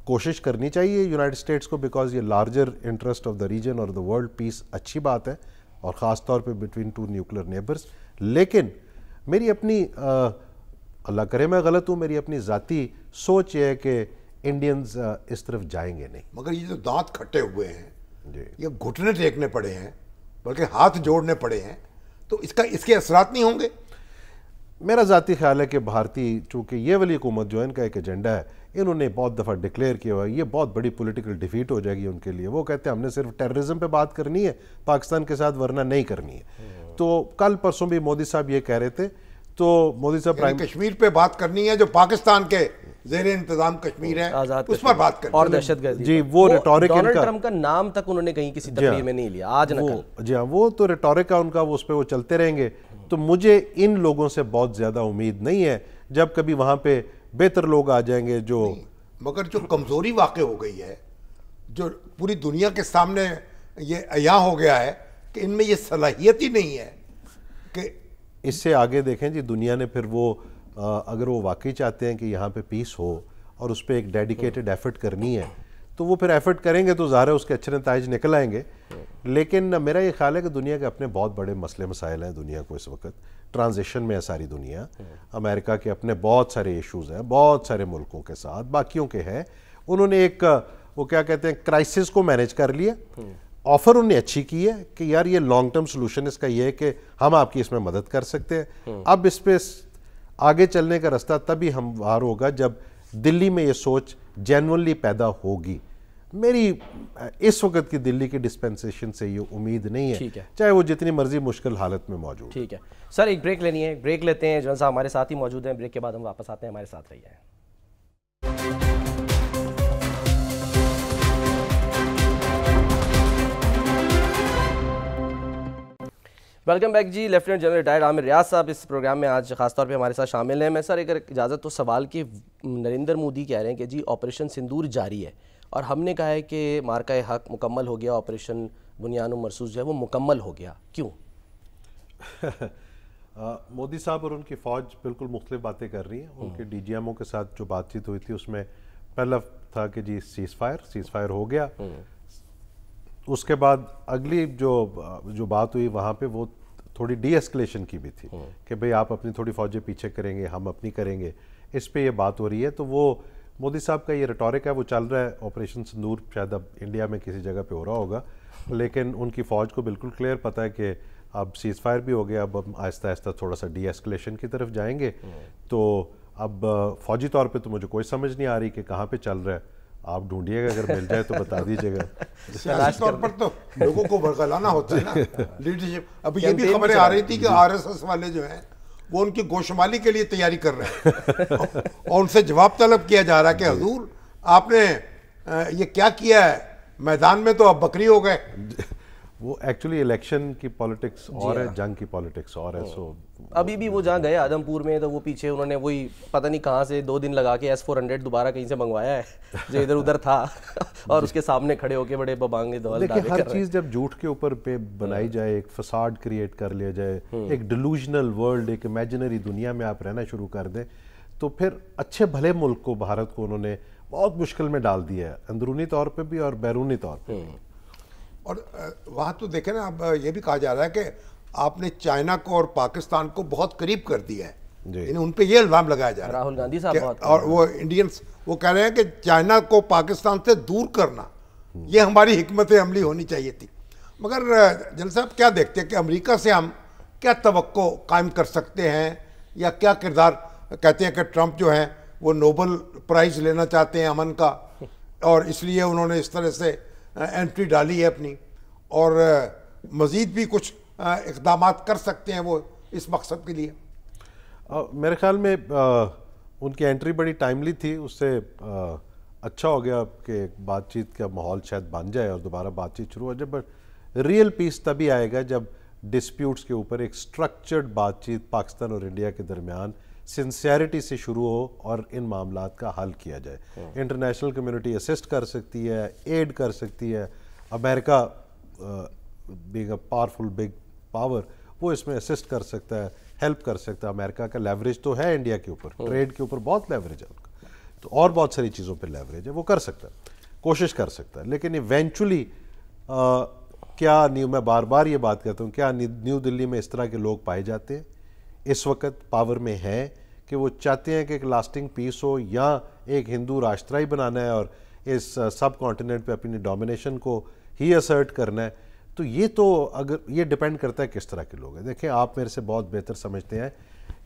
Speaker 3: کوشش کرنی چاہیے یونائٹڈ اسٹیٹس کو، بیکاز یہ larger interest of the region اور دا ورلڈ پیس اچھی بات ہے، اور خاص طور پہ بٹوین 2 نیوکلیر نیبرز. لیکن میری اپنی، اللہ کرے میں غلط ہوں، میری اپنی ذاتی سوچ یہ ہے کہ انڈینز اس طرف جائیں گے نہیں.
Speaker 2: مگر یہ جو دانت کھٹے ہوئے ہیں، یہ گھٹنے ٹیکنے پڑے ہیں، بلکہ ہاتھ جوڑنے پڑے ہیں، تو اس کے اثرات نہیں ہوں گے؟
Speaker 3: میرا ذاتی خیال ہے کہ بھارتی، چونکہ یہ والی حکومت جو ہے ان کا ایک ایجنڈا ہے، انہوں نے بہت دفعہ ڈکلیئر کیا ہوا ہے، یہ بہت بڑی پولیٹیکل ڈیفیٹ ہو جائے گی ان کے لیے. وہ کہتے ہیں ہم نے صرف ٹیررزم پہ بات کرنی ہے پاکستان کے ساتھ، ورنہ نہیں کرنی ہے. تو کل پرسوں بھی مودی صاحب یہ کہہ رہے تھے، تو مودی صاحب
Speaker 2: کشمیر پہ بات کرنی ہے جو پاکستان کے زیر انتظام کشمیر ہے، اس پر بات کرنی
Speaker 1: اور دہشت گردی.
Speaker 3: جی وہ ریٹورک،
Speaker 1: ڈونلڈ ٹرمپ کا نام تک انہوں نے کہیں کسی تقریر میں نہیں لیا آج نہ کل.
Speaker 3: جی ہاں، وہ تو ریٹورک ہے ان کا، وہ اس پہ وہ چلتے رہیں گے. تو مجھے ان لوگوں سے بہت زیادہ امید نہیں ہے. جب کبھی وہاں پہ بہتر لوگ آ جائیں گے جو،
Speaker 2: مگر جو کمزوری واقع ہو گئی ہے، جو پوری دنیا کے سامنے یہ عیاں ہو گیا ہے کہ ان میں یہ صلاحیت ہی نہیں ہے کہ
Speaker 3: اس سے آگے دیکھیں جی دنیا نے پھر وہ اگر وہ واقعی چاہتے ہیں کہ یہاں پہ پیس ہو اور اس پہ ایک ڈیڈیکیٹڈ ایفرٹ کرنی ہے تو وہ پھر ایفرٹ کریں گے تو ظاہر ہے اس کے اچھے نتائج نکل آئیں گے. لیکن میرا یہ خیال ہے کہ دنیا کے اپنے بہت بڑے مسئلے مسائل ہیں. دنیا کو اس وقت ٹرانزیشن میں ہے ساری دنیا. امریکہ کے اپنے بہت سارے ایشوز ہیں بہت سارے ملکوں کے ساتھ، باقیوں کے ہیں. انہوں نے ایک وہ کیا کہتے ہیں کرائسس کو مینیج کر لیا. آفر انہوں نے اچھی کی ہے کہ یار یہ لانگ ٹرم سلوشن اس کا یہ ہے کہ ہم آپ کی اس میں مدد کر سکتے ہیں. اب اس پہ آگے چلنے کا رستہ تبھی ہموار ہوگا جب دلی میں یہ سوچ جینونلی پیدا ہوگی. میری اس وقت کی دلی کی ڈسپینسیشن سے یہ امید نہیں ہے، چاہے وہ جتنی مرضی مشکل حالت میں موجود۔
Speaker 1: ٹھیک ہے سر، ایک بریک لینی ہے، بریک لیتے ہیں، جنرل صاحب ہمارے ساتھ ہی موجود ہیں، بریک کے بعد ہم واپس آتے ہیں، ہمارے ساتھ رہیے۔ ویلکم بیک جی۔ لیفٹیننٹ جنرل ریٹائرڈ عامر ریاض صاحب اس پروگرام میں آج خاص طور پہ ہمارے ساتھ شامل ہیں۔ میں سر اگر اجازت تو سوال کہ نریندر مودی کہہ رہے ہیں کہ جی آپریشن سندور جاری ہے، اور ہم نے کہا ہے کہ مارکہ حق مکمل ہو گیا، آپریشن بنیان و مرصوص جو ہے وہ مکمل ہو گیا، کیوں؟
Speaker 3: مودی صاحب اور ان کی فوج بالکل مختلف باتیں کر رہی ہیں۔ ان کے ڈی جی ایم او کے ساتھ جو بات چیت ہوئی تھی اس میں پہلا تھا کہ جی سیز فائر ہو گیا، اس کے بعد اگلی جو بات ہوئی وہاں پہ وہ تھوڑی ڈی ایسکلیشن کی بھی تھی کہ بھئی آپ اپنی تھوڑی فوجیں پیچھے کریں گے، ہم اپنی کریں گے، اس پہ یہ بات ہو رہی ہے۔ تو وہ مودی صاحب کا یہ ریٹورک ہے وہ چل رہا ہے، آپریشن سندور شاید اب انڈیا میں کسی جگہ پہ ہو رہا ہوگا، لیکن ان کی فوج کو بالکل کلیئر پتہ ہے کہ اب سیز فائر بھی ہو گیا، اب ہم آہستہ آہستہ تھوڑا سا ڈی ایسکلیشن کی طرف جائیں گے۔ تو اب فوجی طور پہ تو مجھے کوئی سمجھ نہیں آ رہی کہ کہاں پہ چل رہا ہے، آپ ڈھونڈیے گا، اگر مل جائے تو بتا دیجیے گا۔
Speaker 2: سیاسی طور پر تو لوگوں کو برگلانا ہوتا ہے نا لیڈرشپ۔ اب یہ بھی خبریں آ رہی تھی کہ آر ایس ایس والے جو ہیں وہ ان کی گوشمالی کے لیے تیاری کر رہے ہیں اور ان سے جواب طلب کیا جا رہا ہے کہ حضور آپ نے یہ کیا کیا ہے، میدان میں تو اب بکری ہو گئے۔
Speaker 3: وہ ایکچولی الیکشن کی پالیٹکس اور ہے، جنگ کی پالیٹکس اور ہے۔ سو
Speaker 1: ابھی بھی وہ جہاں گئے آدم پور میں تو وہ پیچھے انہوں نے وہی پتہ نہیں کہاں سے 2 دن لگا کے S-400 دوبارہ کہیں سے منگوایا ہے جو ادھر ادھر تھا، اور اس کے سامنے کھڑے ہو کے بڑے ببانگے دول دعوے کر رہے ہیں۔
Speaker 3: ہر چیز جب جھوٹ کے اوپر پہ بنائی جائے، ایک فساد کریٹ کر لیا جائے، ایک ڈیلوژنل ورلڈ، ایک امیجنری دنیا میں آپ رہنا شروع کر دیں، تو پھر اچھے بھلے ملک کو، بھارت کو انہوں نے بہت مشکل میں ڈال دیا ہے، اندرونی طور پہ بھی اور بیرونی طور پہ۔
Speaker 2: اور وہاں تو دیکھیں نا، اب یہ بھی کہا جا رہا ہے کہ آپ نے چائنا کو اور پاکستان کو بہت قریب کر دیا ہے، یعنی ان پہ یہ الزام لگایا جا رہا ہے
Speaker 1: راہل گاندھی صاحب بہت،
Speaker 2: اور وہ انڈینس وہ کہہ رہے ہیں کہ چائنا کو پاکستان سے دور کرنا یہ ہماری حکمت عملی ہونی چاہیے تھی۔ مگر جنرل صاحب کیا دیکھتے ہیں کہ امریکہ سے ہم کیا توقع قائم کر سکتے ہیں، یا کیا کردار؟ کہتے ہیں کہ ٹرمپ جو ہیں وہ نوبل پرائز لینا چاہتے ہیں امن کا، اور اس لیے انہوں نے اس طرح سے انٹری ڈالی ہے اپنی، اور مزید بھی کچھ اقدامات کر سکتے ہیں وہ اس مقصد کے لیے۔
Speaker 3: میرے خیال میں ان کی انٹری بڑی ٹائملی تھی، اس سے اچھا ہو گیا کہ بات چیت کا ماحول شاید بن جائے اور دوبارہ بات چیت شروع ہو جائے۔ بٹ ریئل پیس تبھی آئے گا جب ڈسپیوٹس کے اوپر ایک سٹرکچرڈ بات چیت پاکستان اور انڈیا کے درمیان سنسیئرٹی سے شروع ہو اور ان معاملات کا حل کیا جائے۔ انٹرنیشنل کمیونٹی اسسٹ کر سکتی ہے، ایڈ کر سکتی ہے، امریکہ being a powerful big power وہ اس میں اسسٹ کر سکتا ہے، ہیلپ کر سکتا ہے۔ امریکہ کا لیوریج تو ہے انڈیا کے اوپر، ٹریڈ کے اوپر بہت لیوریج ہے ان کا، تو اور بہت ساری چیزوں پہ لیوریج ہے، وہ کر سکتا ہے، کوشش کر سکتا ہے۔ لیکن ایونچولی کیا میں بار بار یہ بات کہتا ہوں، کیا نیو دلی میں اس طرح کے لوگ پائے جاتے ہیں اس وقت پاور میں ہیں کہ وہ چاہتے ہیں کہ ایک لاسٹنگ پیس ہو، یا ایک ہندو راشٹرائی بنانا ہے اور اس سب کانٹیننٹ پہ اپنی ڈومینیشن کو ہی اسرٹ کرنا ہے؟ تو یہ تو اگر یہ ڈیپینڈ کرتا ہے کس طرح کے لوگ ہیں۔ دیکھیں آپ میرے سے بہت بہتر سمجھتے ہیں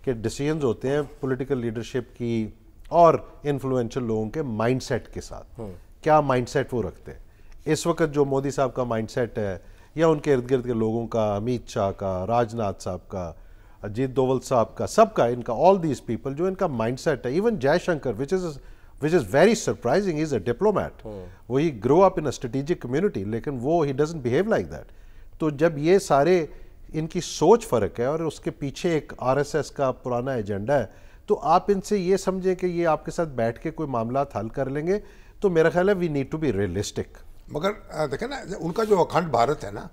Speaker 3: کہ ڈیسیژنز ہوتے ہیں پولیٹیکل لیڈرشپ کی اور انفلوئنشل لوگوں کے مائنڈ سیٹ کے ساتھ، کیا مائنڈ سیٹ وہ رکھتے ہیں۔ اس وقت جو مودی صاحب کا مائنڈ سیٹ ہے، یا ان کے ارد گرد کے لوگوں کا، امیت شاہ کا، راج ناتھ صاحب کا، اجیت دوول صاحب کا، سب کا، ان کا آل دیز پیپل جو ان کا مائنڈ سیٹ ہے، even J Shankar which is very surprising, he is a diplomat, وہ he grew up in a strategic community, لیکن وہ he doesn't behave like that۔ تو جب یہ سارے ان کی سوچ فرق ہے اور اس کے پیچھے ایک آر ایس ایس کا پرانا ایجنڈا ہے، تو آپ ان سے یہ سمجھیں کہ یہ آپ کے ساتھ بیٹھ کے کوئی معاملات حل کر لیں گے، تو میرا خیال ہے we need to be realistic۔
Speaker 2: مگر دیکھیں نا، ان کا جو اکھنڈ بھارت ہے نا،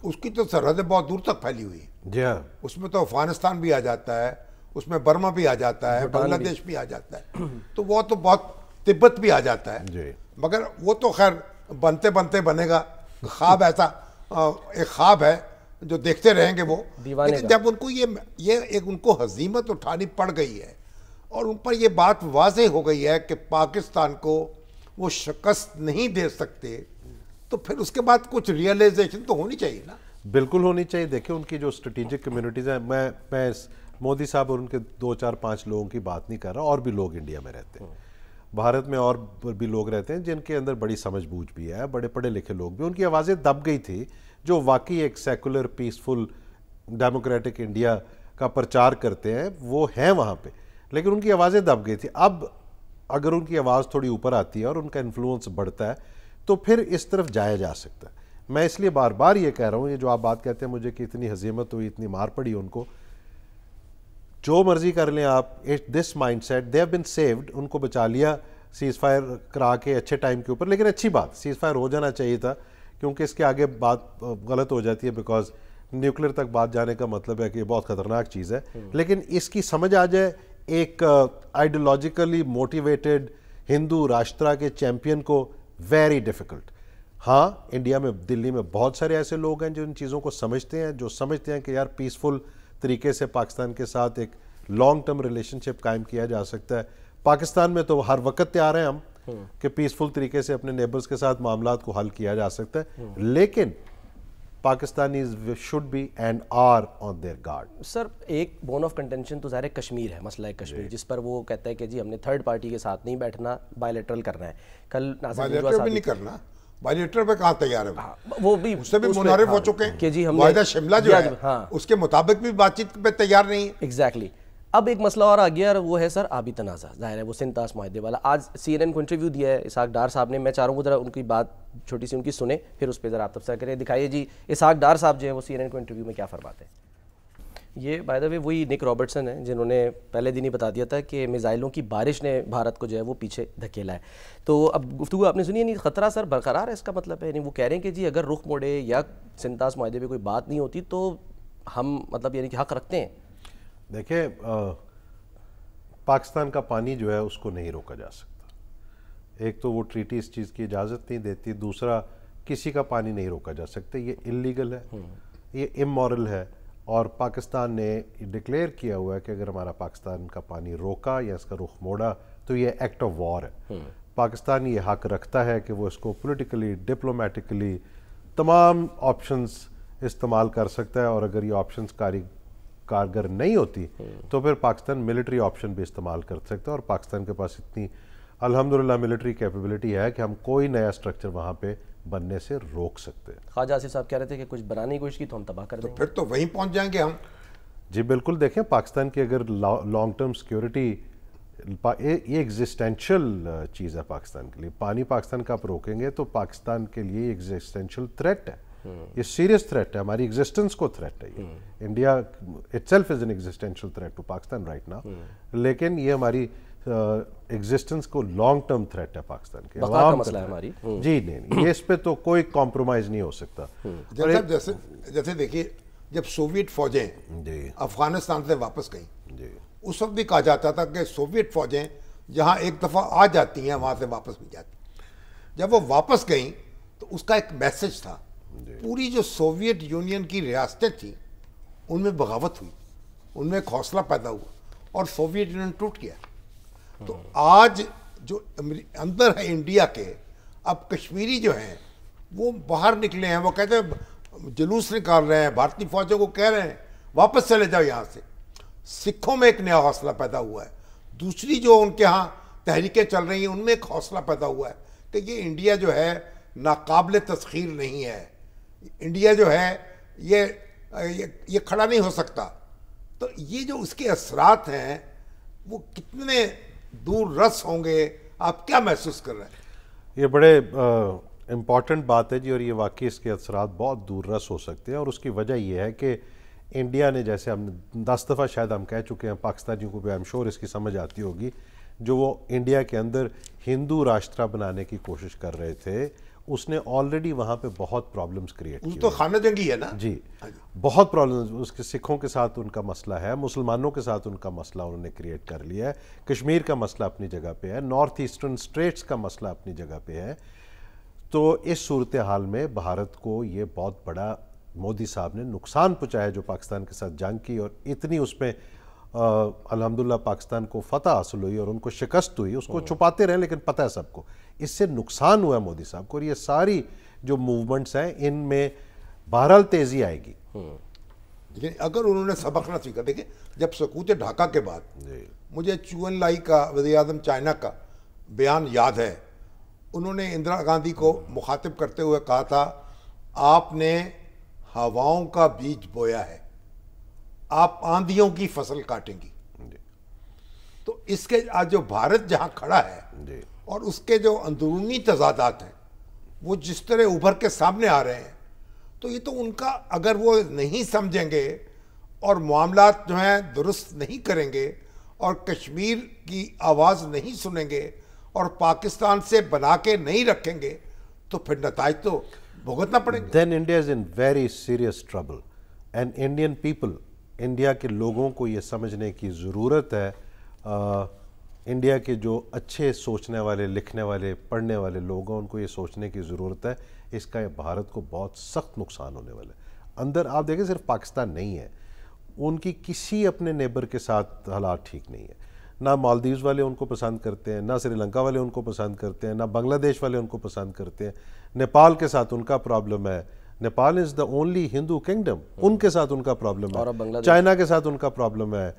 Speaker 2: اس کی تو سرحدیں بہت دور تک پھیلی ہوئی ہیں۔
Speaker 3: جی ہاں،
Speaker 2: اس میں تو افغانستان بھی آ جاتا ہے، اس میں برما بھی آ جاتا ہے، بنگلہ دیش بھی آ جاتا ہے، تو وہ تو بہت تبت بھی آ جاتا ہے۔
Speaker 3: جی،
Speaker 2: مگر وہ تو خیر بنتے بنتے بنے گا، خواب ایسا ایک خواب ہے جو دیکھتے رہیں گے وہ۔ لیکن جب ان کو یہ ایک ان کو ہزیمت اٹھانی پڑ گئی ہے اور ان پر یہ بات واضح ہو گئی ہے کہ پاکستان کو وہ شکست نہیں دے سکتے، تو پھر اس کے بعد کچھ ریئلائزیشن تو ہونی چاہیے نا۔
Speaker 3: بالکل ہونی چاہیے۔ دیکھیں ان کی جو اسٹریٹجک کمیونٹیز ہیں، میں مودی صاحب اور ان کے 2 4 5 لوگوں کی بات نہیں کر رہا، اور بھی لوگ انڈیا میں رہتے ہیں، بھارت میں اور بھی لوگ رہتے ہیں جن کے اندر بڑی سمجھ بوجھ بھی ہے, بڑے پڑھے لکھے لوگ بھی, ان کی آوازیں دب گئی تھی جو واقعی ایک سیکولر پیسفل ڈیموکریٹک انڈیا کا پرچار کرتے ہیں, وہ ہیں وہاں پہ, لیکن ان کی آوازیں دب گئی تھی. اب اگر ان کی آواز تھوڑی اوپر آتی ہے اور ان کا انفلوئنس بڑھتا ہے تو پھر اس طرف جایا جا سکتا ہے. میں اس لیے بار بار یہ کہہ رہا ہوں, یہ جو آپ بات کہتے ہیں مجھے کہ اتنی ہزیمت ہوئی, اتنی مار پڑی ان کو, جو مرضی کر لیں آپ, this mindset they have been saved, ان کو بچا لیا سیز فائر کرا کے اچھے ٹائم کے اوپر. لیکن اچھی بات, سیز فائر ہو جانا چاہیے تھا, کیونکہ اس کے آگے بات غلط ہو جاتی ہے, بیکاز نیوکلیر تک بات جانے کا مطلب ہے کہ یہ بہت خطرناک چیز ہے. لیکن اس کی سمجھ آ جائے ایک آئیڈیولوجیکلی موٹیویٹڈ ہندو راشٹرا کے چیمپئن کو, ویری ڈیفیکلٹ. ہاں, انڈیا میں, دلی میں بہت سارے ایسے لوگ ہیں جو ان چیزوں کو سمجھتے ہیں, جو سمجھتے ہیں کہ یار پیسفل طریقے سے پاکستان کے ساتھ ایک لانگ ٹرم ریلیشن شپ قائم کیا جا سکتا ہے. پاکستان میں تو ہر وقت تیار ہیں ہم کہ پیسفل طریقے سے اپنے نیبرز کے ساتھ معاملات کو حل کیا جا سکتا ہے, لیکن Pakistanis should be and are on their guard.
Speaker 1: Sir, ایک بون آف کنٹینشن تو ظاہر ہے کشمیر ہے, مسئلہ ہے کشمیر, جس پر وہ کہتا ہے کہ جی ہم نے تھرڈ پارٹی کے ساتھ نہیں بیٹھنا, بائی لیٹرل کرنا ہے. کل
Speaker 2: بائیلیٹرل بھی نہیں کرنا, بائیلیٹرل پہ کہاں تیار ہے,
Speaker 1: وہ بھی
Speaker 2: اس سے بھی منحرف ہو چکے ہیں
Speaker 1: کہ جی ہم
Speaker 2: معاہدہ شملہ جو ہے اس کے مطابق بھی بات چیت پہ تیار نہیں ہے.
Speaker 1: ایگزیکٹلی. اب ایک مسئلہ اور آ گیا, اور وہ ہے سر آبی تنازع. ظاہر ہے وہ سنتاس معاہدے والا. آج CNN کو انٹرویو دیا ہے اسحاق ڈار صاحب نے, میں چاہ رہا ہوں ذرا ان کی بات چھوٹی سی ان کی سنیں, پھر اس پہ ذرا آپ تبصرہ کریں. دکھائیے جی اسحاق ڈار صاحب جو ہیں وہ CNN کو انٹرویو میں کیا فرماتے ہیں. یہ بائی دا وے وہی نک رابرٹسن ہیں جنہوں نے پہلے دن ہی بتا دیا تھا کہ میزائلوں کی بارش نے بھارت کو جو ہے وہ پیچھے دھکیلا ہے. تو اب گفتگو آپ نے سنی, نہیں خطرہ سر برقرار ہے, اس کا مطلب ہے یعنی وہ کہہ رہے ہیں کہ جی اگر رخ موڑے یا سنتاس معاہدے پہ کوئی بات نہیں ہوتی تو ہم مطلب یعنی کہ حق رکھتے ہیں.
Speaker 3: دیکھیں, پاکستان کا پانی جو ہے اس کو نہیں روکا جا سکتا. ایک تو وہ ٹریٹی اس چیز کی اجازت نہیں دیتی, دوسرا کسی کا پانی نہیں روکا جا سکتا. یہ انلیگل ہے, یہ امورل ہے, اور پاکستان نے ڈکلیئر کیا ہوا ہے کہ اگر ہمارا پاکستان کا پانی روکا یا اس کا رخ موڑا تو یہ ایکٹ آف وار ہے. پاکستان یہ حق رکھتا ہے کہ وہ اس کو پولیٹیکلی, ڈپلومیٹکلی تمام آپشنز استعمال کر سکتا ہے, اور اگر یہ آپشنز کارگر نہیں ہوتی تو پھر پاکستان ملٹری آپشن بھی استعمال کر سکتا ہے. اور پاکستان کے پاس اتنی الحمدللہ ملٹری کیپیبلٹی ہے کہ ہم کوئی نیا سٹرکچر وہاں پہ بننے سے روک سکتے ہیں.
Speaker 1: خواجہ آصف صاحب کہہ رہے تھے کہ کچھ بنانے کی کوشش کی تو ہم تباہ کر دیں گے.
Speaker 2: پھر تو وہیں پہنچ جائیں گے ہم.
Speaker 3: جی بالکل. دیکھیں, پاکستان کی اگر لانگ ٹرم سیکیورٹی, یہ ایگزسٹینشیل چیز ہے پاکستان کے لیے. پانی پاکستان کا آپ روکیں گے تو پاکستان کے لیے ایگزسٹینشیل تھریٹ ہے, یہ سیریس تھریٹ ہے, ہماری ایگزسٹنس کو تھریٹ ہے. یہ India itself is an existential threat to Pakistan right now, لیکن یہ ہماری ایگزسٹنس کو لانگ ٹرم تھریٹ ہے پاکستان کے
Speaker 1: بقا کا مسئلہ ہے ہماری.
Speaker 3: جی نہیں, یہ اس پہ تو کوئی کمپرومائز نہیں ہو سکتا.
Speaker 2: جیسے دیکھیے, جب سوویت فوجیں افغانستان سے واپس گئیں, اس وقت بھی کہا جاتا تھا کہ سوویت فوجیں جہاں ایک دفعہ آ جاتی ہیں وہاں سے واپس بھی جاتی. جب وہ واپس گئیں تو اس کا ایک میسج تھا, پوری جو سوویت یونین کی ریاستیں تھیں ان میں بغاوت ہوئی, ان میں ایک حوصلہ پیدا ہوا اور سوویت یونین ٹوٹ گیا. تو آج جو اندر ہے انڈیا کے, اب کشمیری جو ہیں وہ باہر نکلے ہیں, وہ کہتے ہیں جلوس نکال رہے ہیں, بھارتی فوجوں کو کہہ رہے ہیں واپس چلے جاؤ یہاں سے. سکھوں میں ایک نیا حوصلہ پیدا ہوا ہے, دوسری جو ان کے ہاں تحریکیں چل رہی ہیں ان میں ایک حوصلہ پیدا ہوا ہے کہ یہ انڈیا جو ہے ناقابل تسخیر نہیں ہے, انڈیا جو ہے یہ کھڑا نہیں ہو سکتا. تو یہ جو اس کے اثرات ہیں وہ کتنے دور رس ہوں گے, آپ کیا محسوس کر رہے ہیں؟
Speaker 3: یہ بڑے امپورٹنٹ بات ہے جی, اور یہ واقعی اس کے اثرات بہت دور رس ہو سکتے ہیں. اور اس کی وجہ یہ ہے کہ انڈیا نے, جیسے ہم 10 دفعہ شاید ہم کہہ چکے ہیں, پاکستانیوں کو بھی آئی ایم شور اس کی سمجھ آتی ہوگی, جو وہ انڈیا کے اندر ہندو راشٹرا بنانے کی کوشش کر رہے تھے, اس نے آلریڈی وہاں پہ بہت پرابلمز کریٹ کی.
Speaker 2: تو خانہ جنگی ہے نا
Speaker 3: جی, بہت پرابلمز. اس کے سکھوں کے ساتھ ان کا مسئلہ ہے, مسلمانوں کے ساتھ ان کا مسئلہ انہوں نے کریٹ کر لیا ہے, کشمیر کا مسئلہ اپنی جگہ پہ ہے, نارتھ ایسٹرن اسٹیٹس کا مسئلہ اپنی جگہ پہ ہے. تو اس صورتحال میں بھارت کو یہ بہت بڑا, مودی صاحب نے نقصان پہنچایا جو پاکستان کے ساتھ جنگ کی, اور اتنی اس میں الحمدللہ پاکستان کو فتح حاصل ہوئی اور ان کو شکست ہوئی. اس کو چھپاتے رہے لیکن پتہ ہے سب کو, اس سے نقصان ہوا ہے مودی صاحب کو. اور یہ ساری جو موومنٹس ہیں ان میں بہرحال تیزی آئے گی.
Speaker 2: لیکن اگر انہوں نے سبق نہ سیکھا, دیکھیں جب سقوط ڈھاکہ کے بعد مجھے چو ان لائی کا, وزیر اعظم چائنا کا, بیان یاد ہے. انہوں نے اندرا گاندھی کو مخاطب کرتے ہوئے کہا تھا آپ نے ہواؤں کا بیج بویا ہے, آپ آندھیوں کی فصل کاٹیں گی. تو اس کے آج جو بھارت جہاں کھڑا ہے اور اس کے جو اندرونی تضادات ہیں وہ جس طرح ابھر کے سامنے آ رہے ہیں, تو یہ تو ان کا اگر وہ نہیں سمجھیں گے اور معاملات جو ہیں درست نہیں کریں گے اور کشمیر کی آواز نہیں سنیں گے اور پاکستان سے بنا کے نہیں رکھیں گے تو پھر نتائج تو بھگتنا پڑیں گے.
Speaker 3: Then India is in very serious trouble and Indian people, India کے لوگوں کو یہ سمجھنے کی ضرورت ہے, انڈیا کے جو اچھے سوچنے والے, لکھنے والے, پڑھنے والے لوگ ہیں, ان کو یہ سوچنے کی ضرورت ہے اس کا بھارت کو بہت سخت نقصان ہونے والا ہے. اندر آپ دیکھیں صرف پاکستان نہیں ہے, ان کی کسی اپنے نیبر کے ساتھ حالات ٹھیک نہیں ہے. نہ مالدیوز والے ان کو پسند کرتے ہیں, نہ سری لنکا والے ان کو پسند کرتے ہیں, نہ بنگلہ دیش والے ان کو پسند کرتے ہیں. نیپال کے ساتھ ان کا پرابلم ہے, نیپال از دا اونلی ہندو کنگڈم, ان کے ساتھ ان کا پرابلم ہے. چائنا کے ساتھ ان کا پرابلم ہے,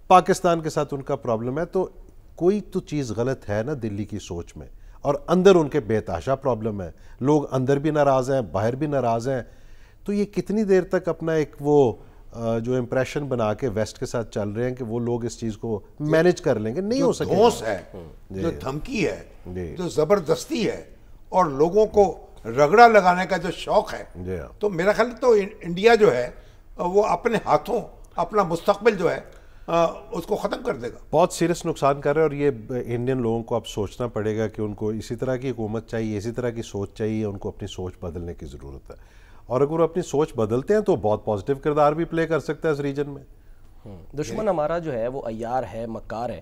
Speaker 3: پاکستان کے ساتھ ان کا پرابلم ہے. تو کوئی تو چیز غلط ہے نا دلی کی سوچ میں, اور اندر ان کے بے تحاشا پرابلم ہے. لوگ اندر بھی ناراض ہیں, باہر بھی ناراض ہیں. تو یہ کتنی دیر تک اپنا ایک وہ جو امپریشن بنا کے ویسٹ کے ساتھ چل رہے ہیں کہ وہ لوگ اس چیز کو مینج کر لیں گے, نہیں ہو سکے.
Speaker 2: دھوس ہے, جو دھمکی ہے, جو زبردستی ہے اور لوگوں کو رگڑا لگانے کا جو شوق ہے, تو میرا خیال تو انڈیا جو ہے وہ اپنے ہاتھوں اپنا مستقبل جو ہے اس کو ختم کر دے گا. بہت
Speaker 3: سیریس نقصان کر رہا ہے. اور یہ انڈین لوگوں کو اب سوچنا پڑے گا کہ ان کو اسی طرح کی حکومت چاہیے, اسی طرح کی سوچ چاہیے, ان کو اپنی سوچ بدلنے کی ضرورت ہے. اور اگر وہ اپنی سوچ بدلتے ہیں تو بہت پازیٹیو کردار بھی پلے کر سکتا ہے اس ریجن میں.
Speaker 1: دشمن ہمارا جو ہے وہ عیار ہے, مکار ہے.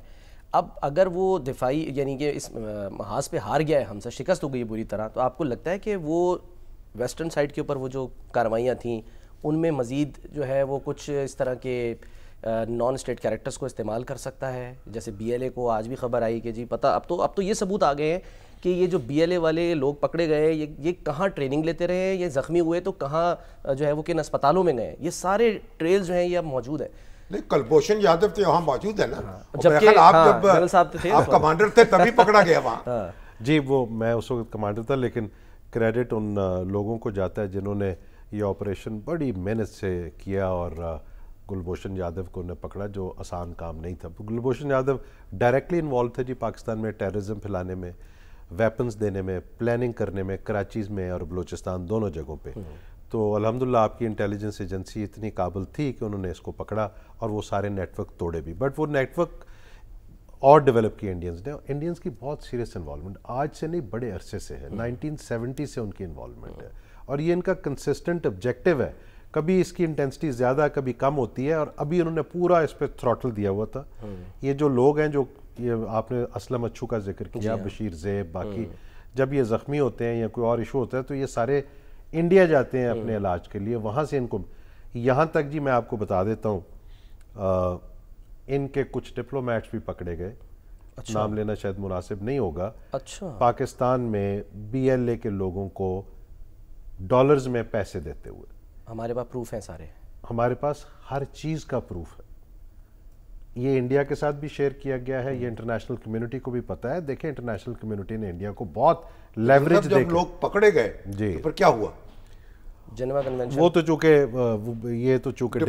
Speaker 1: اب اگر وہ دفاعی یعنی کہ اس محاذ پہ ہار گیا ہے, ہم سے شکست ہو گئی بری طرح, تو آپ کو لگتا ہے کہ وہ ویسٹرن سائڈ کے اوپر وہ جو کارروائیاں تھیں ان میں مزید جو ہے وہ کچھ اس طرح کے نان اسٹیٹ کیریکٹرز کو استعمال کر سکتا ہے؟ جیسے بی ایل اے کو آج بھی خبر آئی کہ جی پتہ اب تو یہ ثبوت آ گئے ہیں کہ یہ جو بی ایل اے والے لوگ پکڑے گئے یہ کہاں ٹریننگ لیتے رہے, یہ زخمی ہوئے تو کہاں جو ہے وہ کن اسپتالوں میں گئے, یہ سارے ٹریلز جو ہیں یہ اب موجود ہیں.
Speaker 2: نہیں, کلبھوشن یادو تو وہاں موجود ہے نا, جبکہ آپ کمانڈر تھے تبھی پکڑا گیا وہاں.
Speaker 3: جی وہ میں اس وقت کمانڈر تھا, لیکن کریڈٹ ان لوگوں کو جاتا ہے جنہوں نے یہ آپریشن بڑی محنت سے کیا اور کلبھوشن یادو کو نے پکڑا, جو آسان کام نہیں تھا. کلبھوشن یادو ڈائریکٹلی انوالو تھے جی پاکستان میں ٹیررزم پھیلانے میں, ویپنز دینے میں, پلاننگ کرنے میں, کراچیز میں اور بلوچستان دونوں جگہوں پہ. تو الحمدللہ آپ کی انٹیلیجنس ایجنسی اتنی قابل تھی کہ انہوں نے اس کو پکڑا اور وہ سارے نیٹ ورک توڑے بھی. بٹ وہ نیٹ ورک اور ڈیولپ کیے انڈینز نے. انڈینز کی بہت سیریس انوالومنٹ آج سے نہیں, بڑے عرصے سے ہے, 1970 سے ان کی انوالومنٹ ہے, اور یہ ان کا کنسسٹنٹ آبجیکٹیو ہے. کبھی اس کی انٹینسٹی زیادہ کبھی کم ہوتی ہے, اور ابھی انہوں نے پورا اس پہ تھروٹل دیا ہوا تھا. یہ جو لوگ ہیں, جو یہ آپ نے اسلم اچھو کا ذکر کیا, بشیر زیب, باقی جب یہ زخمی ہوتے ہیں یا کوئی اور ایشو ہوتا ہے تو یہ سارے انڈیا جاتے ہیں اپنے علاج کے لیے. وہاں سے ان کو یہاں تک جی میں آپ کو بتا دیتا ہوں, ان کے کچھ ڈپلومیٹس بھی پکڑے گئے. نام لینا شاید مناسب نہیں ہوگا. پاکستان میں بی ایل اے کے لوگوں کو ڈالرز میں پیسے دیتے ہوئے.
Speaker 1: ہمارے پاس پروف ہیں سارے,
Speaker 3: ہمارے پاس ہر چیز کا پروف ہے. یہ انڈیا کے ساتھ بھی شیئر کیا گیا ہے, یہ انٹرنیشنل کمیونٹی کو بھی پتہ ہے. دیکھیں انٹرنیشنل کمیونٹی نے انڈیا کو بہت لیوریج
Speaker 2: جب لوگ پکڑے گئے جی پھر کیا ہوا؟
Speaker 1: Geneva convention.
Speaker 3: وہ تو چونکہ یہ تو چونکہ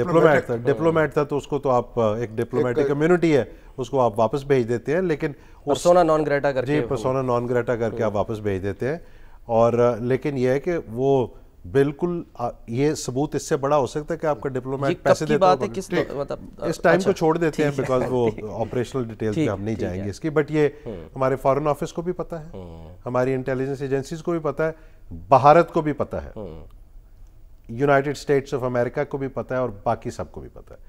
Speaker 3: ڈپلومیٹ تھا تو اس کو تو آپ ایک ڈپلومیٹک کمیونٹی ہے, اس کو آپ واپس بھیج دیتے ہیں. لیکن
Speaker 1: پرسونا نان گریٹا کر کے,
Speaker 3: جی پرسونا نان گریٹا کر کے آپ واپس بھیج دیتے ہیں. اور لیکن یہ ہے کہ وہ بالکل یہ ثبوت اس سے بڑا ہو سکتا ہے کہ آپ کا ڈپلومیٹ پیسے دیتا ہے. اس ٹائم کو چھوڑ دیتے ہیں بیکاز وہ آپریشنل ڈیٹیلز پہ ہم نہیں جائیں گے اس کی. بٹ یہ ہمارے فارن آفس کو بھی پتہ ہے, ہماری انٹیلیجنس ایجنسیز کو بھی پتہ ہے, بھارت کو بھی پتہ ہے, یونائٹڈ اسٹیٹس آف امریکہ کو بھی پتہ ہے, اور باقی سب کو بھی پتہ ہے.